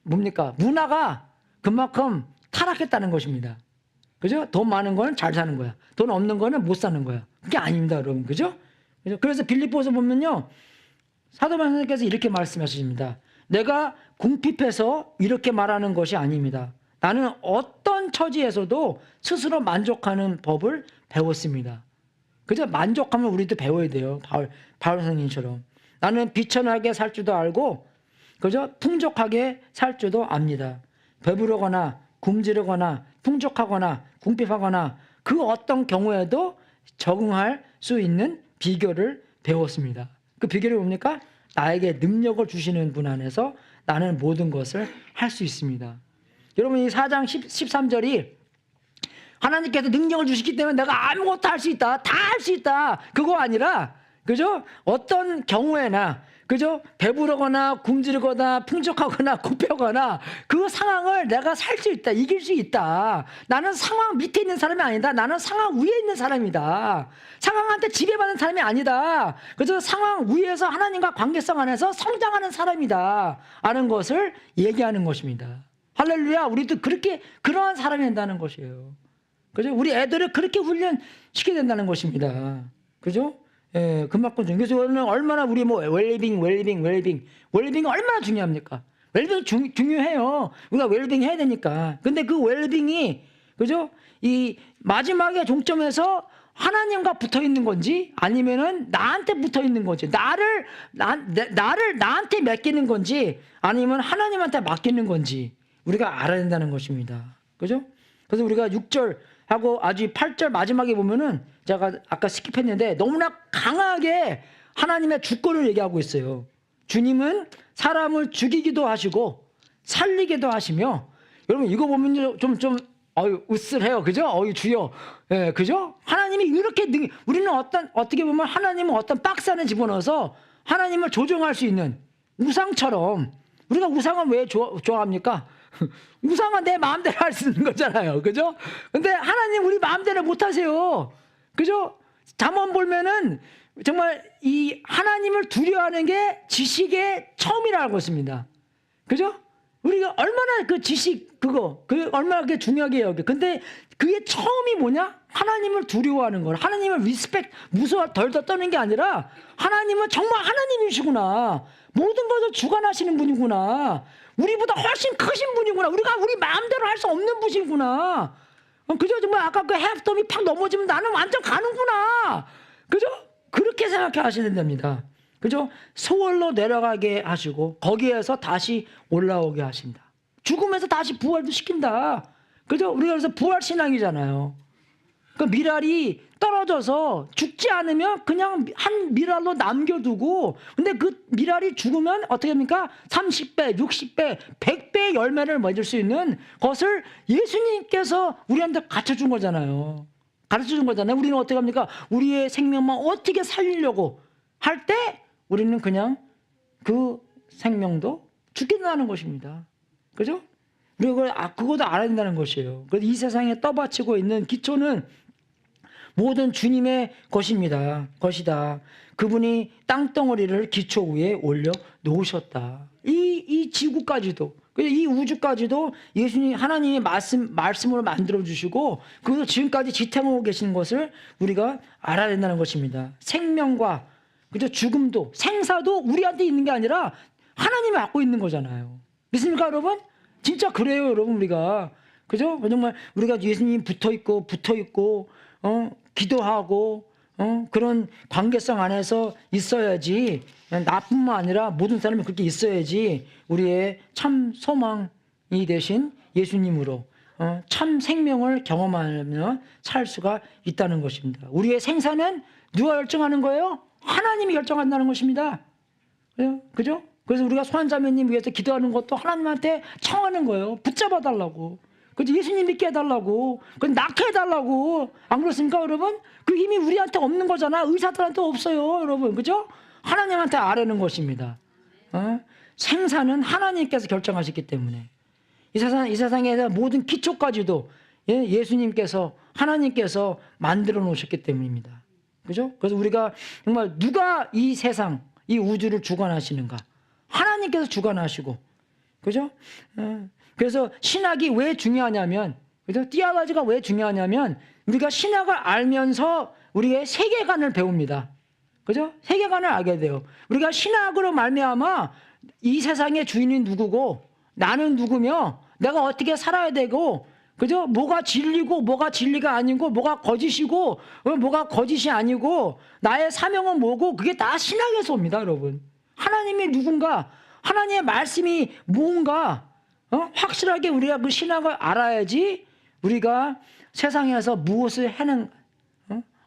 문화가 그만큼 타락했다는 것입니다. 그죠? 돈 많은 거는 잘 사는 거야. 돈 없는 거는 못 사는 거야. 그게 아닙니다, 여러분. 그죠? 그래서 빌립보서 보면요. 사도 바울께서 이렇게 말씀하십니다. 내가 궁핍해서 이렇게 말하는 것이 아닙니다. 나는 어떤 처지에서도 스스로 만족하는 법을 배웠습니다. 그죠? 만족하면 우리도 배워야 돼요. 바울 선생님처럼. 나는 비천하게 살 줄도 알고, 그죠? 풍족하게 살 줄도 압니다. 배부르거나 굶주리거나 풍족하거나 궁핍하거나 그 어떤 경우에도 적응할 수 있는 비결을 배웠습니다. 그 비결이 뭡니까? 나에게 능력을 주시는 분 안에서 나는 모든 것을 할 수 있습니다. 여러분 이 4장 13절이 하나님께서 능력을 주시기 때문에 내가 아무것도 할 수 있다. 다 할 수 있다. 그거 아니라 그죠? 어떤 경우에나 그죠? 배부르거나 굶주리거나 풍족하거나 굽혀거나 그 상황을 내가 살 수 있다. 이길 수 있다. 나는 상황 밑에 있는 사람이 아니다. 나는 상황 위에 있는 사람이다. 상황한테 지배받는 사람이 아니다. 그래서 상황 위에서 하나님과 관계성 안에서 성장하는 사람이다. 라는 것을 얘기하는 것입니다. 할렐루야. 우리도 그러한 사람이 된다는 것이에요. 그죠? 우리 애들을 그렇게 훈련시켜야 된다는 것입니다. 그죠? 예, 그만큼 중요해요. 그래서 오늘 얼마나 우리 웰빙이 얼마나 중요합니까? 웰빙 중요해요. 우리가 웰빙 해야 되니까. 근데 그 웰빙이, 그죠? 이 마지막에 종점에서 하나님과 붙어 있는 건지 아니면은 나한테 붙어 있는 건지, 나를 나한테 맡기는 건지 아니면 하나님한테 맡기는 건지 우리가 알아야 된다는 것입니다. 그죠? 그래서 우리가 6절 하고 아주 8절 마지막에 보면은 제가 아까 스킵했는데 너무나 강하게 하나님의 주권을 얘기하고 있어요. 주님은 사람을 죽이기도 하시고 살리기도 하시며, 여러분 이거 보면 좀 으쓸해요. 그죠? 주여. 예, 그죠? 하나님이 이렇게 우리는 어떻게 보면 하나님은 어떤 박스 안에 집어넣어서 하나님을 조종할 수 있는 우상처럼, 우리가 우상은 왜 좋아합니까? 우상은 내 마음대로 할 수 있는 거잖아요. 그죠? 근데 하나님 우리 마음대로 못 하세요. 그죠? 잠언 보면은 정말 이 하나님을 두려워하는 게 지식의 처음이라고 했습니다. 그죠? 우리가 얼마나 그 지식 얼마나 그게 중요하게 여겨. 근데 그게 처음이 뭐냐? 하나님을 두려워하는 거라. 하나님을 무서워 덜덜 떠는 게 아니라 하나님은 정말 하나님이시구나. 모든 것을 주관하시는 분이구나. 우리보다 훨씬 크신 분이구나. 우리가 우리 마음대로 할 수 없는 분이구나. 그죠? 정말 아까 그 해프덤이 팍 넘어지면 나는 완전 가는구나. 그죠? 그렇게 생각해 하시는 됩니다. 그죠? 소월로 내려가게 하시고 거기에서 다시 올라오게 하신다. 죽음에서 다시 부활도 시킨다. 그죠? 우리가 그래서 부활신앙이잖아요. 그 미랄이 떨어져서 죽지 않으면 그냥 한 미랄로 남겨두고, 근데 그 미랄이 죽으면 어떻게 합니까? 30배, 60배, 100배의 열매를 맺을 수 있는 것을 예수님께서 우리한테 가르쳐준 거잖아요. 우리는 어떻게 합니까? 우리의 생명만 어떻게 살리려고 할 때 우리는 그냥 그 생명도 죽겠다는 것입니다. 그죠? 그리고 그것도 알아야 된다는 것이에요. 그래서 이 세상에 떠받치고 있는 기초는 모든 주님의 것이다. 그분이 땅덩어리를 기초 위에 올려 놓으셨다. 이 지구까지도, 이 우주까지도 예수님, 하나님의 말씀으로 만들어 주시고, 그것도 지금까지 지탱하고 계신 것을 우리가 알아야 된다는 것입니다. 생명과, 그죠? 죽음도, 생사도 우리한테 있는 게 아니라 하나님이 갖고 있는 거잖아요. 믿습니까, 여러분? 진짜 그래요, 여러분, 우리가. 그죠? 정말 우리가 예수님 붙어 있고, 기도하고, 그런 관계성 안에서 있어야지, 나뿐만 아니라 모든 사람이 그렇게 있어야지 우리의 참 소망이 되신 예수님으로 참 생명을 경험하며 살 수가 있다는 것입니다. 우리의 생사는 누가 결정하는 거예요? 하나님이 결정한다는 것입니다. 그죠? 그래서 우리가 소환자매님 위해서 기도하는 것도 하나님한테 청하는 거예요. 붙잡아 달라고. 그죠? 예수님 믿게 해달라고. 낳게 해달라고. 안 그렇습니까, 여러분? 그 힘이 우리한테 없는 거잖아. 의사들한테 없어요, 여러분. 그죠? 하나님한테 아뢰는 것입니다. 생사는 하나님께서 결정하셨기 때문에. 이 세상에서 모든 기초까지도 예수님께서, 하나님께서 만들어 놓으셨기 때문입니다. 그죠? 그래서 우리가 정말 누가 이 세상, 이 우주를 주관하시는가? 하나님께서 주관하시고. 그죠? 그래서 신학이 왜 중요하냐면, 그죠? 띠아가지가 왜 중요하냐면, 우리가 신학을 알면서 우리의 세계관을 배웁니다. 그죠? 세계관을 알게 돼요. 우리가 신학으로 말미암아 이 세상의 주인이 누구고, 나는 누구며, 내가 어떻게 살아야 되고, 그죠? 뭐가 진리고, 뭐가 진리가 아니고, 뭐가 거짓이고, 뭐가 거짓이 아니고, 나의 사명은 뭐고, 그게 다 신학에서 옵니다, 여러분. 하나님이 누군가, 하나님의 말씀이 뭔가, 확실하게 우리가 그 신학을 알아야지 우리가 세상에서 무엇을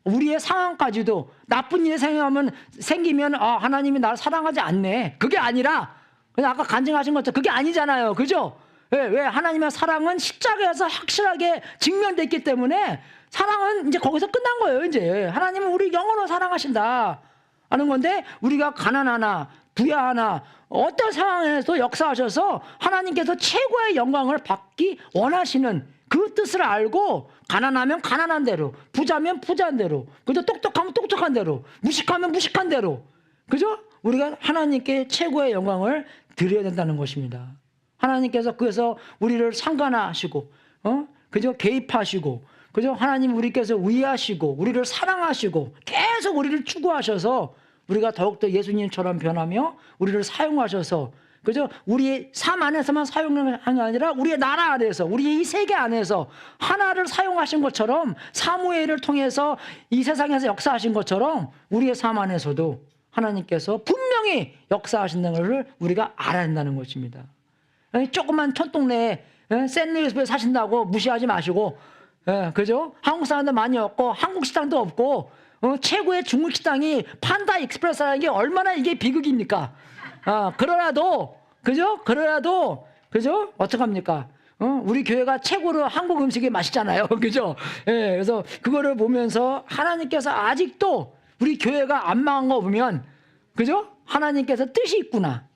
우리의 상황까지도 나쁜 일이 생기면 하나님이 나를 사랑하지 않네. 그게 아니라 그냥 아까 간증하신 것처럼 그게 아니잖아요. 그죠? 왜 하나님의 사랑은 십자가에서 확실하게 증명됐기 때문에 사랑은 이제 거기서 끝난 거예요. 이제 하나님은 우리 영원히 사랑하신다 하는 건데, 우리가 가난하나 부야하나 어떤 상황에서 역사하셔서 하나님께서 최고의 영광을 받기 원하시는 그 뜻을 알고, 가난하면 가난한 대로, 부자면 부자한 대로, 그죠? 똑똑하면 똑똑한 대로, 무식하면 무식한 대로, 그죠? 우리가 하나님께 최고의 영광을 드려야 된다는 것입니다. 하나님께서 그래서 우리를 상관하시고, 그죠? 개입하시고, 그죠? 하나님 우리께서 위하시고, 우리를 사랑하시고, 계속 우리를 추구하셔서 우리가 더욱더 예수님처럼 변하며 우리를 사용하셔서, 그죠? 우리의 삶 안에서만 사용하는 게 아니라 우리의 나라 안에서, 우리의 이 세계 안에서 하나를 사용하신 것처럼, 사무엘을 통해서 이 세상에서 역사하신 것처럼 우리의 삶 안에서도 하나님께서 분명히 역사하신다는 것을 우리가 알아야 한다는 것입니다. 조그만 촌동네에 샌드위치에 사신다고 무시하지 마시고, 그죠? 한국 사람도 많이 없고 한국 식당도 없고, 최고의 중국 식당이 판다 익스프레스라는 게 얼마나 이게 비극입니까? 그러라도, 그죠? 그죠? 어떡합니까? 우리 교회가 최고로 한국 음식이 맛있잖아요. 그죠? 그래서 그거를 보면서 하나님께서 아직도 우리 교회가 안 망한 거 보면, 그죠? 하나님께서 뜻이 있구나.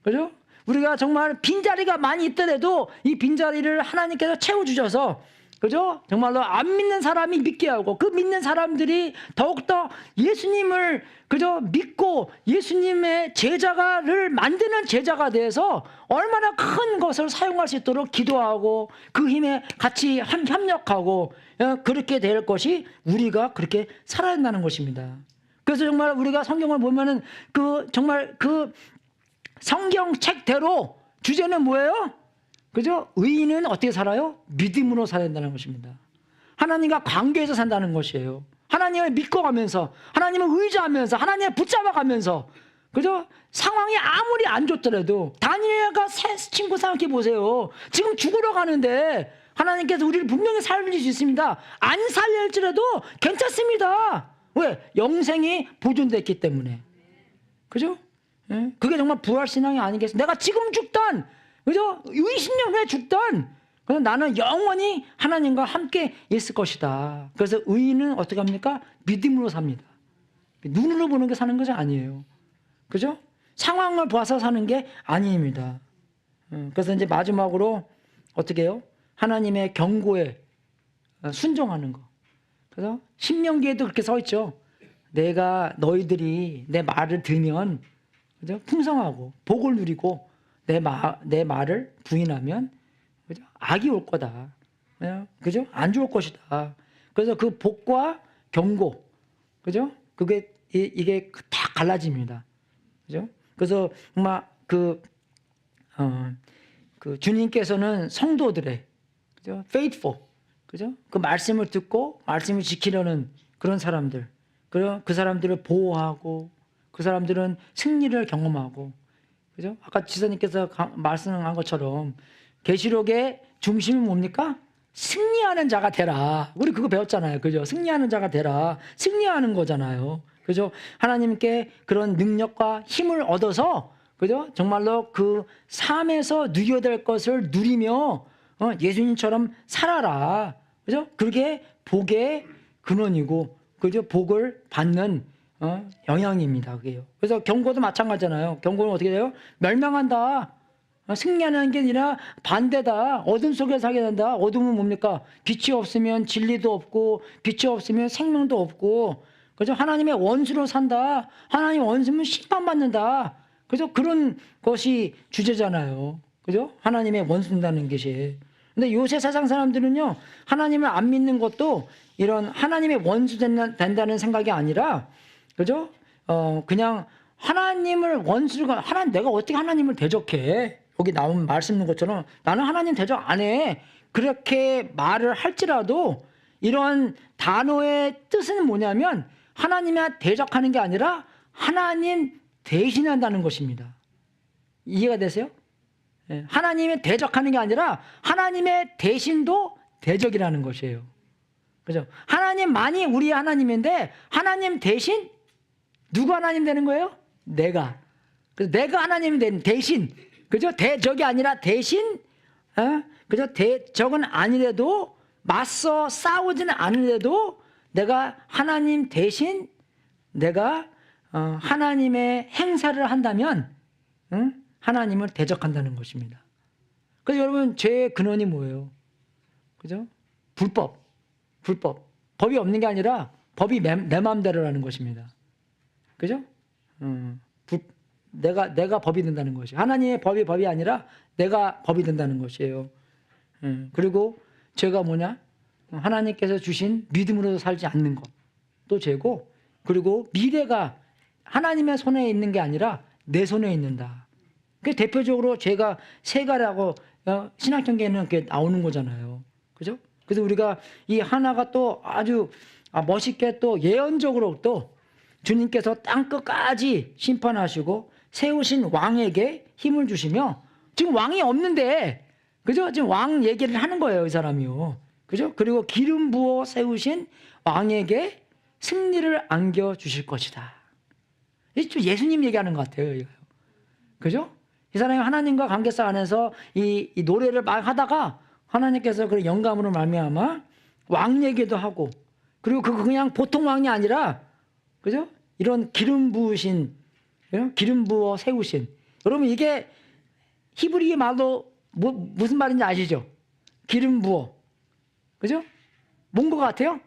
그죠? 우리가 정말 빈자리가 많이 있더라도 이 빈자리를 하나님께서 채워주셔서, 그죠? 정말로 안 믿는 사람이 믿게 하고, 그 믿는 사람들이 더욱더 예수님을, 그죠? 믿고 예수님의 제자가를 만드는 제자가 돼서 얼마나 큰 것을 사용할 수 있도록 기도하고 그 힘에 같이 협력하고, 그렇게 될 것이 우리가 그렇게 살아야 한다는 것입니다. 그래서 정말 우리가 성경을 보면은 정말 그 성경책대로 주제는 뭐예요? 그죠? 의인은 어떻게 살아요? 믿음으로 살아야 된다는 것입니다. 하나님과 관계에서 산다는 것이에요. 하나님을 믿고 가면서, 하나님을 의지하면서, 하나님을 붙잡아가면서, 그죠? 상황이 아무리 안 좋더라도, 다니엘과 새 친구 생각해 보세요. 지금 죽으러 가는데 하나님께서 우리를 분명히 살릴 수 있습니다. 안 살릴지라도 괜찮습니다. 왜? 영생이 보존됐기 때문에. 그죠? 그게 정말 부활신앙이 아니겠습니까? 내가 지금 죽던, 그죠? 20년 후에 죽던, 그래서 나는 영원히 하나님과 함께 있을 것이다. 그래서 의인은 어떻게 합니까? 믿음으로 삽니다. 눈으로 보는 게 사는 것이 아니에요. 그죠? 상황을 봐서 사는 게 아닙니다. 그래서 이제 마지막으로 어떻게 해요? 하나님의 경고에 순종하는 거. 그래서 신명기에도 그렇게 써 있죠. 내가 너희들이 내 말을 들으면, 그죠? 풍성하고 복을 누리고 내 말을 부인하면, 그죠? 악이 올 거다. 그죠? 안 좋을 것이다. 그래서 그 복과 경고, 그죠? 이게 다 갈라집니다. 그죠? 그래서 정말 그 주님께서는 성도들의, 그죠? faithful, 그죠? 그 말씀을 듣고 말씀을 지키려는 그런 사람들, 그 사람들을 보호하고, 그 사람들은 승리를 경험하고, 그죠? 아까 지사님께서 말씀한 것처럼 계시록의 중심이 뭡니까? 승리하는 자가 되라. 우리 그거 배웠잖아요. 그죠? 승리하는 자가 되라. 승리하는 거잖아요. 그죠? 하나님께 그런 능력과 힘을 얻어서, 그죠? 정말로 그 삶에서 누려야 될 것을 누리며 예수님처럼 살아라. 그죠? 그게 복의 근원이고, 그죠? 복을 받는 영향입니다. 그게요. 그래서 경고도 마찬가지잖아요. 경고는 어떻게 돼요? 멸망한다. 승리하는 게 아니라 반대다. 어둠 속에 살게 된다. 어둠은 뭡니까? 빛이 없으면 진리도 없고, 빛이 없으면 생명도 없고, 그죠? 하나님의 원수로 산다. 하나님 원수면 심판받는다. 그죠? 그런 것이 주제잖아요. 그죠? 하나님의 원수된다는 것이. 근데 요새 세상 사람들은요, 하나님을 안 믿는 것도 이런 하나님의 원수 된다는 생각이 아니라, 그죠? 그냥 하나님을 원수가, 내가 어떻게 하나님을 대적해? 여기 나온 말씀 있는 것처럼 나는 하나님 대적 안 해. 그렇게 말을 할지라도 이런 단어의 뜻은 뭐냐면 하나님에 대적하는 게 아니라 하나님 대신한다는 것입니다. 이해가 되세요? 하나님의 대적하는 게 아니라 하나님의 대신도 대적이라는 것이에요. 그죠? 하나님만이 우리 하나님인데 하나님 대신 누구 하나님 되는 거예요? 내가. 그래서 내가 하나님 된 대신, 그죠? 대적이 아니라 대신, 그죠? 대적은 아니래도 맞서 싸우지는 않으래도 내가 하나님 대신 내가 하나님의 행사를 한다면 하나님을 대적한다는 것입니다. 그래서 여러분 죄의 근원이 뭐예요? 그죠? 불법. 법이 없는 게 아니라 법이 내 마음대로라는 것입니다. 그죠? 내가 법이 된다는 것이. 하나님의 법이 아니라 내가 법이 된다는 것이에요. 그리고 죄가 뭐냐? 하나님께서 주신 믿음으로 살지 않는 것. 또 죄고, 그리고 미래가 하나님의 손에 있는 게 아니라 내 손에 있는다. 그 대표적으로 죄가 세 가지라고 신학경계에는 이렇게 나오는 거잖아요. 그죠? 그래서 우리가 이 하나가 또 아주 멋있게 또 예언적으로 또 주님께서 땅 끝까지 심판하시고 세우신 왕에게 힘을 주시며, 지금 왕이 없는데, 그죠? 지금 왕 얘기를 하는 거예요, 이 사람이요. 그죠? 그리고 기름 부어 세우신 왕에게 승리를 안겨 주실 것이다. 이게 좀 예수님 얘기하는 것 같아요, 이거. 그죠? 이 사람이 하나님과 관계성 안에서 이 노래를 막 하다가 하나님께서 그 영감으로 말미암아 왕 얘기도 하고, 그리고 그냥 보통 왕이 아니라, 그죠? 이런 기름 부으신, 기름 부어 세우신. 여러분 이게 히브리 말로 무슨 말인지 아시죠? 기름 부어. 그죠? 뭔 것 같아요?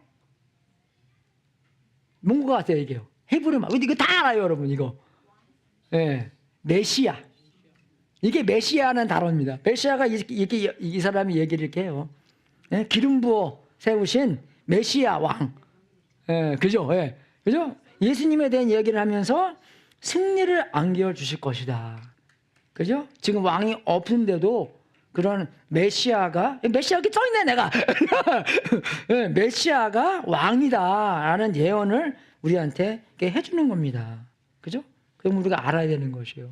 뭔 것 같아요, 이게요? 히브리 말. 이거 다 알아요, 여러분, 이거. 예. 메시아. 이게 메시아라는 단어입니다. 메시아가 이 사람이 얘기를 이렇게 해요. 예? 기름 부어 세우신 메시아 왕. 예, 그죠? 예. 그죠? 예수님에 대한 얘기를 하면서 승리를 안겨 주실 것이다. 그죠? 지금 왕이 없는데도 그런 메시아가 여기 써있네, 내가. 예, 메시아가 왕이다라는 예언을 우리한테 해주는 겁니다. 그죠? 그럼 우리가 알아야 되는 것이에요.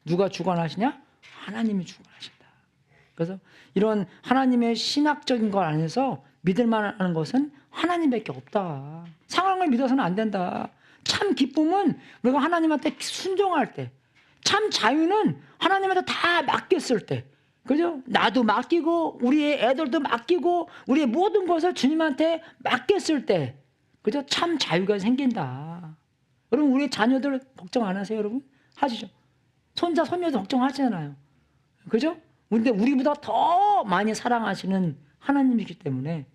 누가 주관하시냐? 하나님이 주관하신다. 그래서 이런 하나님의 신학적인 것 안에서 믿을 만한 것은 하나님밖에 없다. 상황을 믿어서는 안 된다. 참 기쁨은 우리가 하나님한테 순종할 때, 참 자유는 하나님한테 다 맡겼을 때, 그죠? 나도 맡기고 우리의 애들도 맡기고 우리의 모든 것을 주님한테 맡겼을 때, 그죠? 참 자유가 생긴다. 여러분 우리 자녀들 걱정 안 하세요, 여러분? 하시죠. 손자 손녀도 걱정하시잖아요. 그죠? 근데 우리보다 더 많이 사랑하시는 하나님이기 때문에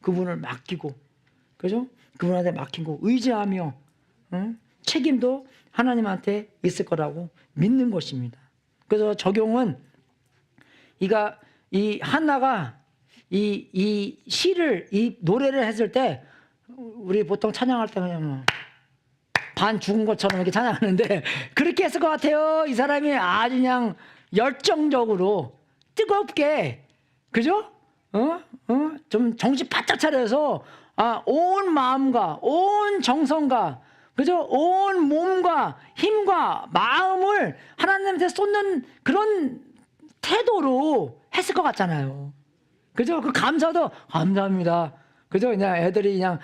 그분을 맡기고, 그죠? 그분한테 맡기고 의지하며 책임도 하나님한테 있을 거라고 믿는 것입니다. 그래서 적용은 이 한나가 이 시를, 이 노래를 했을 때 우리 보통 찬양할 때 그냥 반 죽은 것처럼 이렇게 찬양하는데 그렇게 했을 것 같아요. 이 사람이 아주 그냥 열정적으로 뜨겁게, 그죠? 좀 정신 바짝 차려서 온 마음과 온 정성과, 그죠? 온 몸과 힘과 마음을 하나님한테 쏟는 그런 태도로 했을 것 같잖아요. 그죠? 그 감사도 감사합니다. 그죠? 그냥 애들이 그냥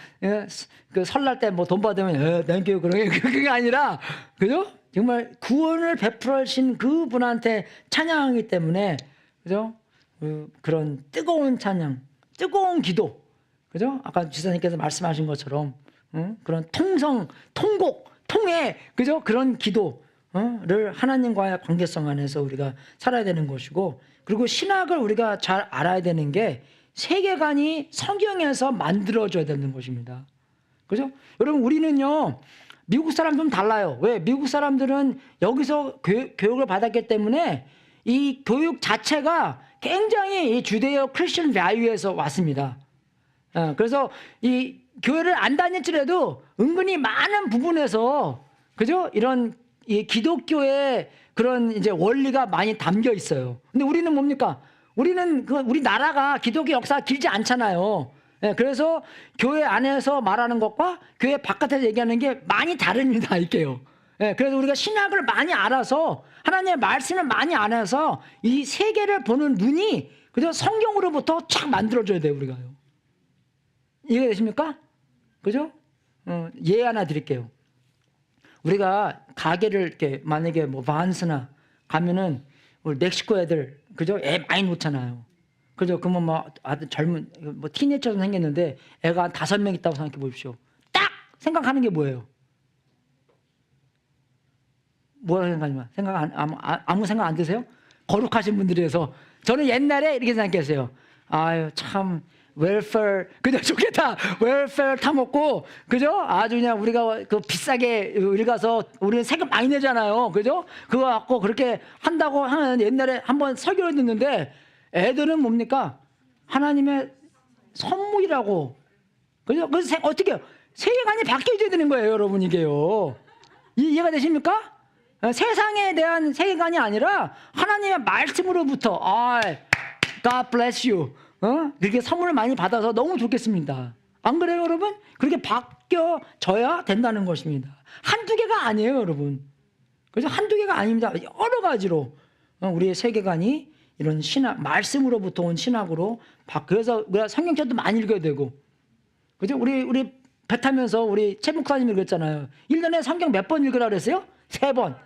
그 설날 때 뭐 돈 받으면 땡큐 그런 게 그게 아니라, 그죠? 정말 구원을 베풀으신 그분한테 찬양하기 때문에, 그죠? 그런 뜨거운 찬양, 뜨거운 기도, 그죠? 아까 지사님께서 말씀하신 것처럼 그런 통곡, 통해, 그죠? 그런 기도를 하나님과의 관계성 안에서 우리가 살아야 되는 것이고, 그리고 신학을 우리가 잘 알아야 되는 게 세계관이 성경에서 만들어져야 되는 것입니다. 그죠? 여러분 우리는요 미국 사람 좀 달라요. 왜? 미국 사람들은 여기서 교육을 받았기 때문에 이 교육 자체가 굉장히 이 주데오 크리스천 밸류에서 왔습니다. 그래서 이 교회를 안 다닐지라도 은근히 많은 부분에서, 그죠? 이런 이 기독교의 그런 이제 원리가 많이 담겨 있어요. 근데 우리는 뭡니까? 우리는 우리 나라가 기독교 역사가 길지 않잖아요. 그래서 교회 안에서 말하는 것과 교회 바깥에서 얘기하는 게 많이 다릅니다. 이게요. 그래서 우리가 신학을 많이 알아서 하나님의 말씀을 많이 알아서 이 세계를 보는 눈이, 그죠? 성경으로부터 착 만들어줘야 돼요, 우리가요. 이해되십니까? 그죠? 예 하나 드릴게요. 우리가 가게를 이렇게 만약에 뭐 반스나 가면은 우리 멕시코 애들 그죠? 애 많이 놓잖아요. 그죠? 그러면 뭐 아주 젊은 뭐 티네이처럼 생겼는데 애가 한 5명 있다고 생각해 보십시오. 딱 생각하는 게 뭐예요? 뭐라고 생각하냐? 아무 생각 안 드세요? 거룩하신 분들이어서 저는 옛날에 이렇게 생각했어요. 아유 참 웰페어 그죠? 좋겠다. 웰페어 타먹고 그죠? 아주 그냥 우리가 그 비싸게 우리 가서 우리는 세금 많이 내잖아요. 그죠? 그거 갖고 그렇게 한다고 하는 옛날에 한번 설교를 듣는데 애들은 뭡니까? 하나님의 선물이라고 그죠? 그래서 어떻게 해요? 세계관이 바뀌어야 되는 거예요, 여러분 이게요. 이해가 되십니까? 세상에 대한 세계관이 아니라 하나님의 말씀으로부터 God bless you 그렇게 선물을 많이 받아서 너무 좋겠습니다. 안 그래요 여러분? 그렇게 바뀌어져야 된다는 것입니다. 한두 개가 아니에요 여러분. 그래서 한두 개가 아닙니다. 여러 가지로 우리의 세계관이 이런 신학 말씀으로부터 온 신학으로 그래서 우리가 성경책도 많이 읽어야 되고 그죠? 우리 배 타면서 우리 최 목사님이 그랬잖아요. 1년에 성경 몇 번 읽으라 그랬어요? 3번.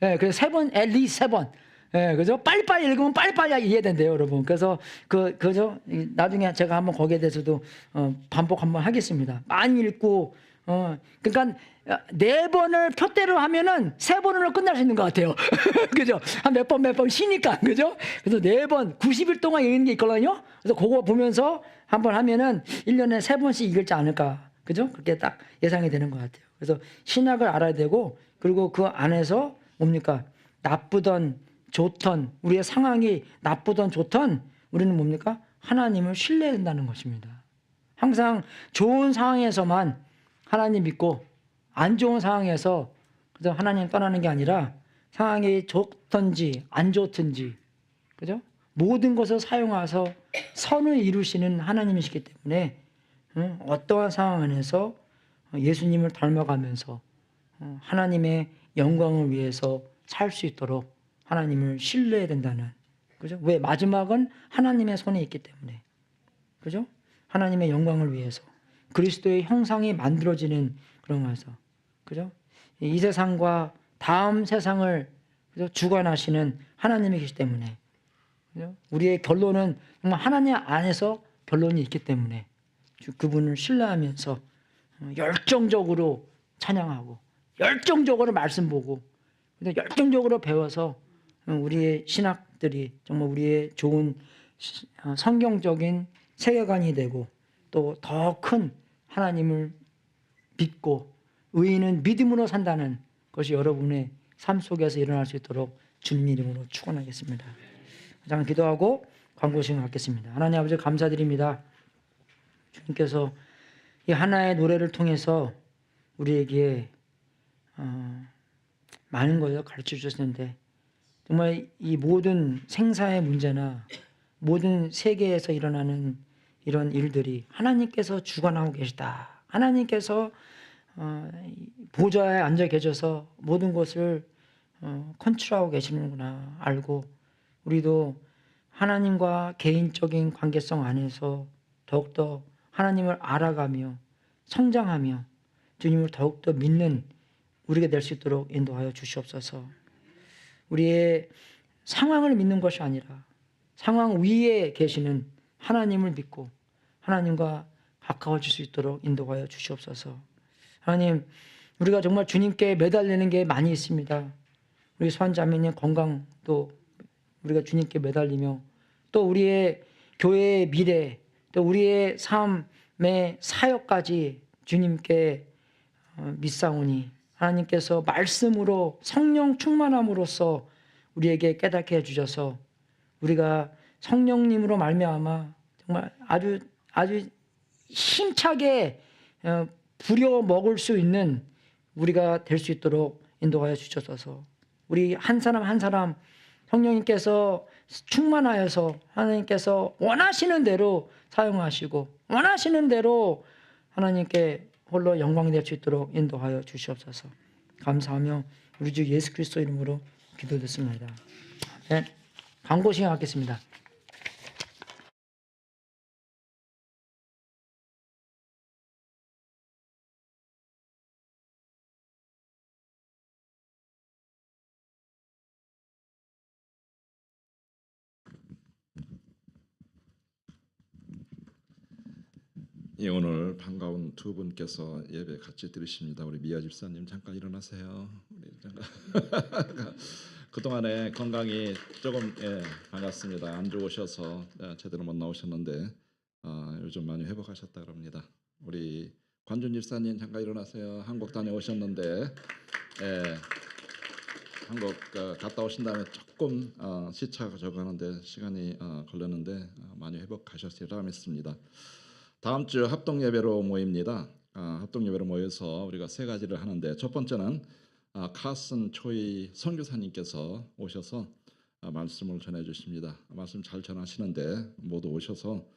예, 그래서 3번, 앨리스 3번. 예, 그죠? 빨리빨리 읽으면 빨리빨리 이해된대요, 여러분. 그래서 그죠? 나중에 제가 한번 거기에 대해서도 반복 한번 하겠습니다. 많이 읽고, 그러니까 4번을 표대로 하면은 3번으로 끝날 수 있는 것 같아요. 그죠? 한 몇 번 쉬니까, 그죠? 그래서 4번, 90일 동안 읽는 게 있거든요. 그래서 그거 보면서 한번 하면은 1년에 3번씩 읽을지 않을까. 그죠? 그렇게 딱 예상이 되는 것 같아요. 그래서 신학을 알아야 되고, 그리고 그 안에서 뭡니까? 나쁘던 좋던 우리의 상황이 나쁘던 좋던 우리는 뭡니까? 하나님을 신뢰해야 된다는 것입니다. 항상 좋은 상황에서만 하나님 믿고 안 좋은 상황에서 그저 하나님 떠나는 게 아니라 상황이 좋든지 안 좋든지 그죠? 모든 것을 사용하셔서 선을 이루시는 하나님이시기 때문에 어떠한 상황 안에서 예수님을 닮아가면서 하나님의 영광을 위해서 살 수 있도록 하나님을 신뢰해야 된다는 그죠? 왜? 마지막은 하나님의 손에 있기 때문에 그죠? 하나님의 영광을 위해서 그리스도의 형상이 만들어지는 그런 거에서 그죠? 이 세상과 다음 세상을 그죠? 주관하시는 하나님이 계시기 때문에 그죠? 우리의 결론은 정말 하나님 안에서 결론이 있기 때문에 그분을 신뢰하면서 열정적으로 찬양하고 열정적으로 말씀 보고 열정적으로 배워서 우리의 신학들이 정말 우리의 좋은 성경적인 세계관이 되고 또 더 큰 하나님을 믿고 의인은 믿음으로 산다는 것이 여러분의 삶 속에서 일어날 수 있도록 주님 이름으로 축원하겠습니다. 잠깐 기도하고 광고 시간 갖겠습니다. 하나님 아버지 감사드립니다. 주님께서 이 하나의 노래를 통해서 우리에게 많은 것을 가르쳐 주셨는데 정말 이 모든 생사의 문제나 모든 세계에서 일어나는 이런 일들이 하나님께서 주관하고 계시다. 하나님께서 보좌에 앉아 계셔서 모든 것을 컨트롤하고 계시는구나 알고 우리도 하나님과 개인적인 관계성 안에서 더욱더 하나님을 알아가며 성장하며 주님을 더욱더 믿는 우리가 될 수 있도록 인도하여 주시옵소서. 우리의 상황을 믿는 것이 아니라 상황 위에 계시는 하나님을 믿고 하나님과 가까워질 수 있도록 인도하여 주시옵소서. 하나님, 우리가 정말 주님께 매달리는 게 많이 있습니다. 우리 소환자매님 건강도 우리가 주님께 매달리며 또 우리의 교회의 미래 또 우리의 삶의 사역까지 주님께 믿사오니 하나님께서 말씀으로 성령 충만함으로써 우리에게 깨닫게 해주셔서 우리가 성령님으로 말미암아 정말 아주 힘차게 부려 먹을 수 있는 우리가 될 수 있도록 인도하여 주셔서 우리 한 사람 한 사람 성령님께서 충만하여서 하나님께서 원하시는 대로 사용하시고 원하시는 대로 하나님께 홀로 영광이 될 수 있도록 인도하여 주시옵소서. 감사하며 우리 주 예수 그리스도 이름으로 기도드렸습니다. 네, 광고 시간 갖겠습니다. 예, 오늘 반가운 두 분께서 예배 같이 드리십니다. 우리 미아 집사님 잠깐 일어나세요. 우리 잠깐 그동안에 건강이 조금 반갑습니다. 안 좋으셔서 제대로 못 나오셨는데 요즘 많이 회복하셨다 그럽니다. 우리 관준 집사님 잠깐 일어나세요. 한국 다녀오셨는데 한국 갔다 오신 다음에 조금 시차 적응하는데 시간이 걸렸는데 많이 회복하셨으리라 믿습니다. 다음 주 합동 예배로 모입니다. 합동 예배로 모여서 우리가 세 가지를 하는데 첫 번째는 카슨 초이 선교사님께서 오셔서 말씀을 전해 주십니다. 말씀 잘 전하시는데 모두 오셔서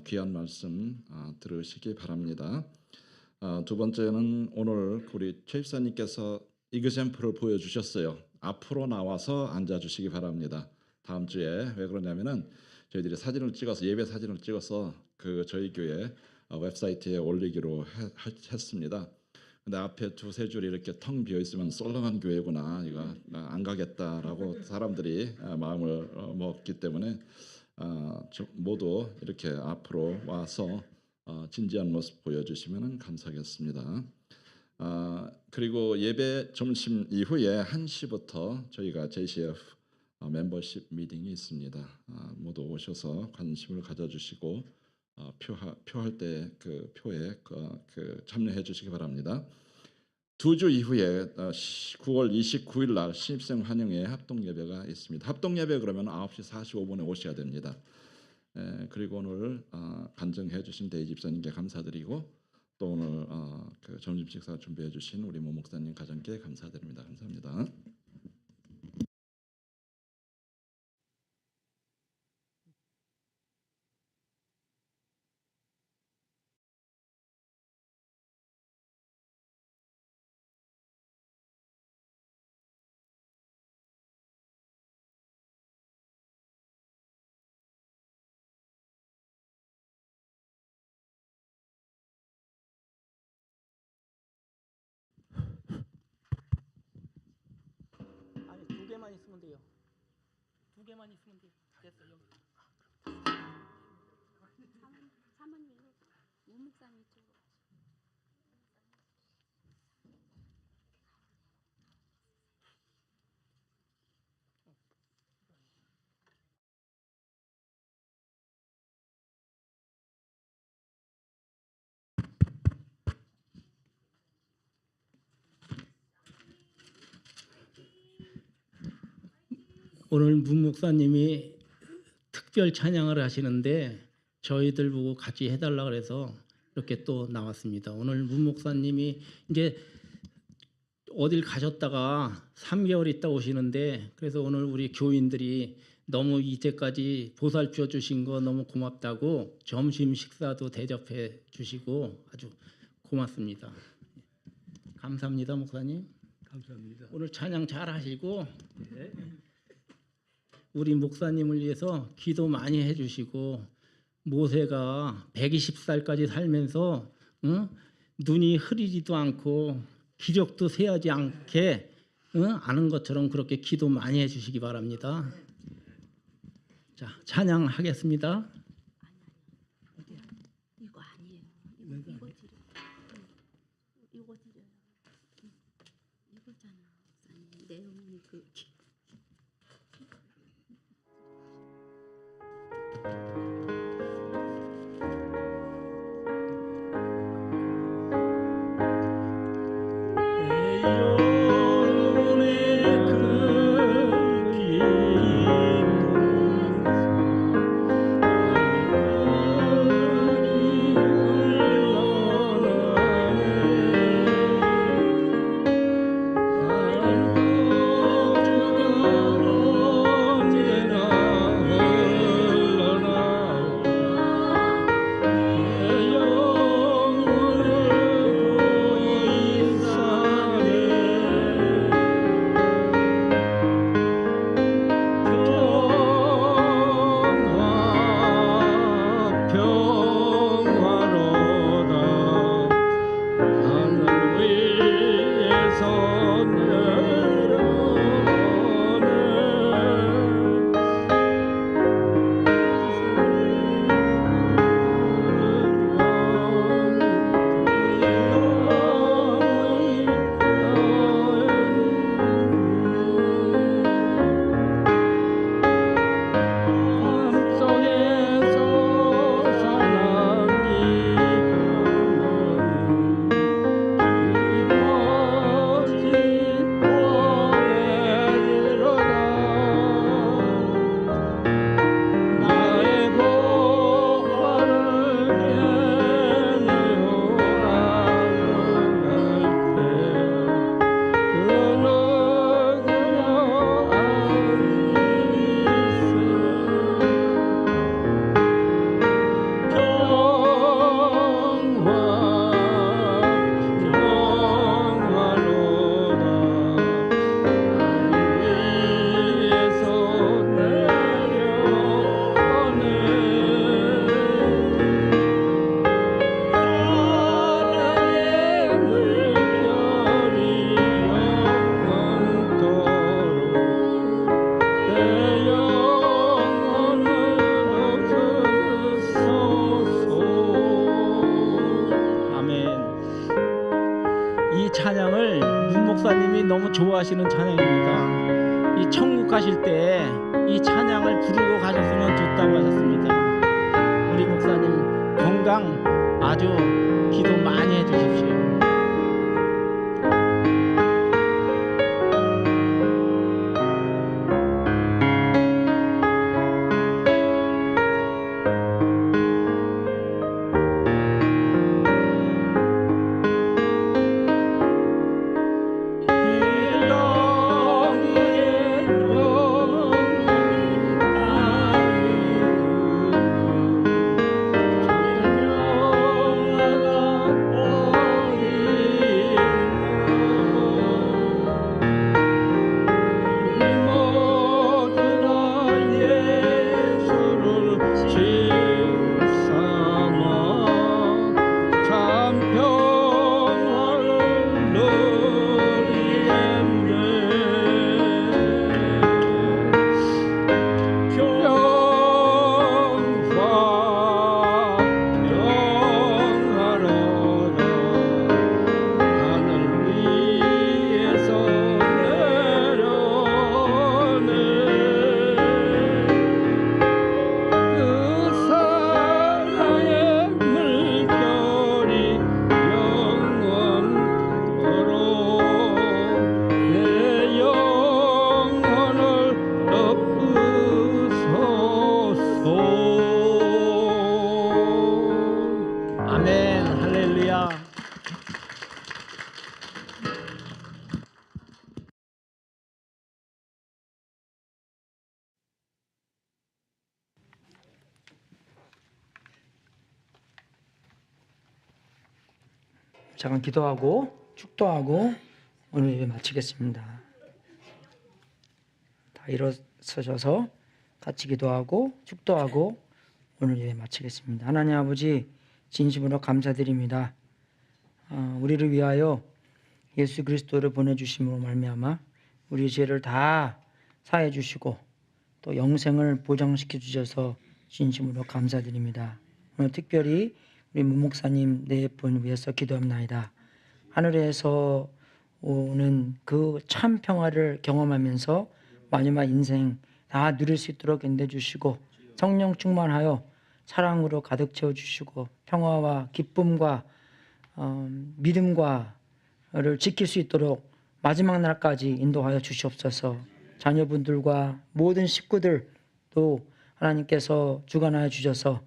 귀한 말씀 들으시기 바랍니다. 두 번째는 오늘 우리 최 집사님께서 이그샘플을 보여주셨어요. 앞으로 나와서 앉아주시기 바랍니다. 다음 주에 왜 그러냐면은 저희들이 사진을 찍어서 예배 사진을 찍어서 그 저희 교회 웹사이트에 올리기로 했습니다. 근데 앞에 두세 줄이 이렇게 텅 비어 있으면 썰렁한 교회구나, 이거 안 가겠다라고 사람들이 마음을 먹기 때문에 모두 이렇게 앞으로 와서 진지한 모습 보여주시면 감사하겠습니다. 그리고 예배 점심 이후에 1시부터 저희가 JCF 멤버십 미팅이 있습니다. 모두 오셔서 관심을 가져주시고 표할 때 그 표에 참여해 주시기 바랍니다. 2주 이후에 9월 29일 날 신입생 환영회 합동 예배가 있습니다. 합동 예배 그러면 9시 45분에 오셔야 됩니다. 그리고 오늘 간증해 주신 대희 집사님께 감사드리고 또 오늘 그 점심 식사 준비해 주신 우리 모 목사님 가정께 감사드립니다. 감사합니다. 아니, 두 개만 있으면 돼요. 두 개만 있으면 돼요. 됐어, 여기. 사모님 우묵사님 쪽으로. 오늘 문 목사님이 특별 찬양을 하시는데 저희들 보고 같이 해달라 그래서 이렇게 또 나왔습니다. 오늘 문 목사님이 이제 어딜 가셨다가 3개월 있다 오시는데 그래서 오늘 우리 교인들이 너무 이때까지 보살펴 주신 거 너무 고맙다고 점심 식사도 대접해 주시고 아주 고맙습니다. 감사합니다, 목사님. 감사합니다. 오늘 찬양 잘 하시고 우리 목사님을 위해서 기도 많이 해주시고 모세가 120살까지 살면서 눈이 흐리지도 않고 기력도 쇠하지 않게 아는 것처럼 그렇게 기도 많이 해주시기 바랍니다. 자, 찬양하겠습니다. 이거 아니에요. 이거 드려. 이거 드려요. 이거잖아. 목사님. 내용이 그. 이 찬양을 문 목사님이 너무 좋아하시는 찬양입니다. 이 천국 가실 때 이 찬양을 부르고 가셨으면 좋다고 하셨습니다. 우리 목사님 건강 아주 기도 많이 해주십시오. 아멘. 할렐루야. 잠깐 기도하고 축도하고 오늘 예배 마치겠습니다. 다 일어서셔서 같이 기도하고 축도하고 오늘 예배 마치겠습니다. 하나님 아버지 진심으로 감사드립니다. 우리를 위하여 예수 그리스도를 보내주심으로 말미암아 우리 죄를 다 사해 주시고 또 영생을 보장시켜 주셔서 진심으로 감사드립니다. 오늘 특별히 우리 문 목사님 네 분 위해서 기도합니다. 하늘에서 오는 그 참 평화를 경험하면서 마지막 인생 다 누릴 수 있도록 인도해 주시고 성령 충만하여 사랑으로 가득 채워 주시고 평화와 기쁨과 믿음과를 지킬 수 있도록 마지막 날까지 인도하여 주시옵소서. 자녀분들과 모든 식구들도 하나님께서 주관하여 주셔서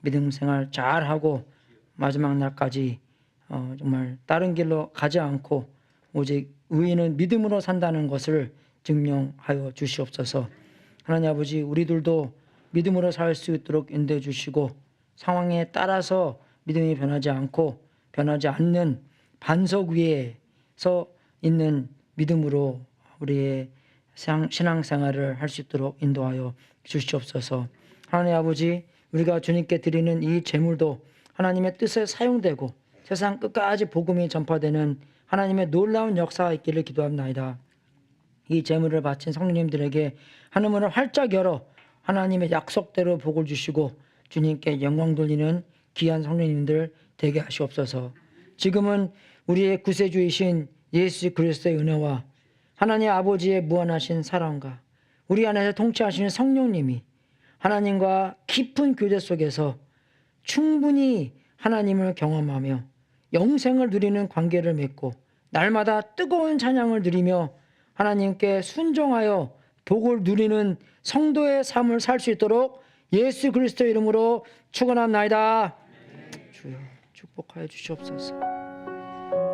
믿음 생활 잘하고 마지막 날까지 정말 다른 길로 가지 않고 오직 의인은 믿음으로 산다는 것을 증명하여 주시옵소서. 하나님 아버지 우리들도 믿음으로 살 수 있도록 인도해 주시고 상황에 따라서 믿음이 변하지 않고 변하지 않는 반석 위에서 있는 믿음으로 우리의 신앙생활을 할 수 있도록 인도하여 주시옵소서. 하나님 아버지 우리가 주님께 드리는 이 제물도 하나님의 뜻에 사용되고 세상 끝까지 복음이 전파되는 하나님의 놀라운 역사가 있기를 기도합나이다. 이 제물을 바친 성령님들에게 하늘문을 활짝 열어 하나님의 약속대로 복을 주시고 주님께 영광 돌리는 귀한 성령님들 되게 하시옵소서. 지금은 우리의 구세주이신 예수 그리스도의 은혜와 하나님 아버지의 무한하신 사랑과 우리 안에서 통치하시는 성령님이 하나님과 깊은 교제 속에서 충분히 하나님을 경험하며 영생을 누리는 관계를 맺고 날마다 뜨거운 찬양을 드리며 하나님께 순종하여 복을 누리는 성도의 삶을 살 수 있도록 예수 그리스도의 이름으로 축원합나이다. 주여 축복하여 주시옵소서.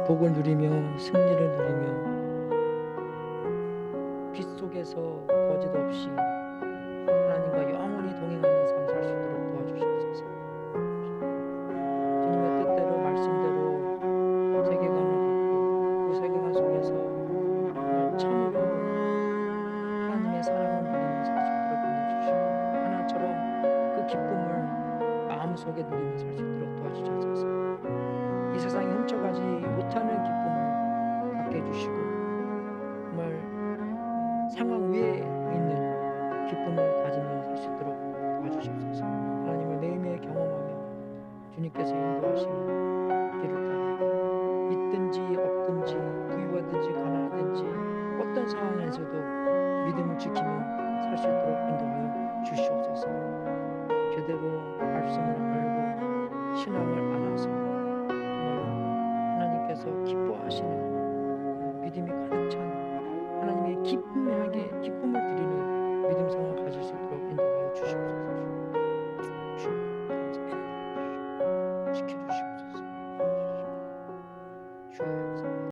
복을 누리며 승리를 누리며 빛 속에서 거짓 없이 하나님과 영원히 동행하는 삶 살 수 있도록 도와주시옵소서. 주님의 뜻대로 말씀대로 세계관을 걷고 그 세계관 속에서 참으로 하나님의 사랑을 누리며 살 수 있도록 보내주시고 하나처럼 그 기쁨을 마음속에 누리며 살 수 있도록 도와주셔서 이 세상에 훔쳐가지 못하는 기쁨을 갖게 해주시고 정말 상황 위에 있는 기쁨을 가지며 살 수 있도록 도와주시옵소서. 하나님을 매일매일 경험하며 주님께서 인도하시는 길을 따라 있든지 없든지 부유하든지 가난하든지 어떤 상황에서도 믿음을 지키며 살 수 있도록 인도하여 주시옵소서. 제대로 말씀을 알고 신앙을 알아서 정말 하나님께서 기뻐하시는 믿음이 가득 찬 하나님의 기쁨을 드리는 믿음 생활 가질 수 있도록 인도하여 주시옵소서.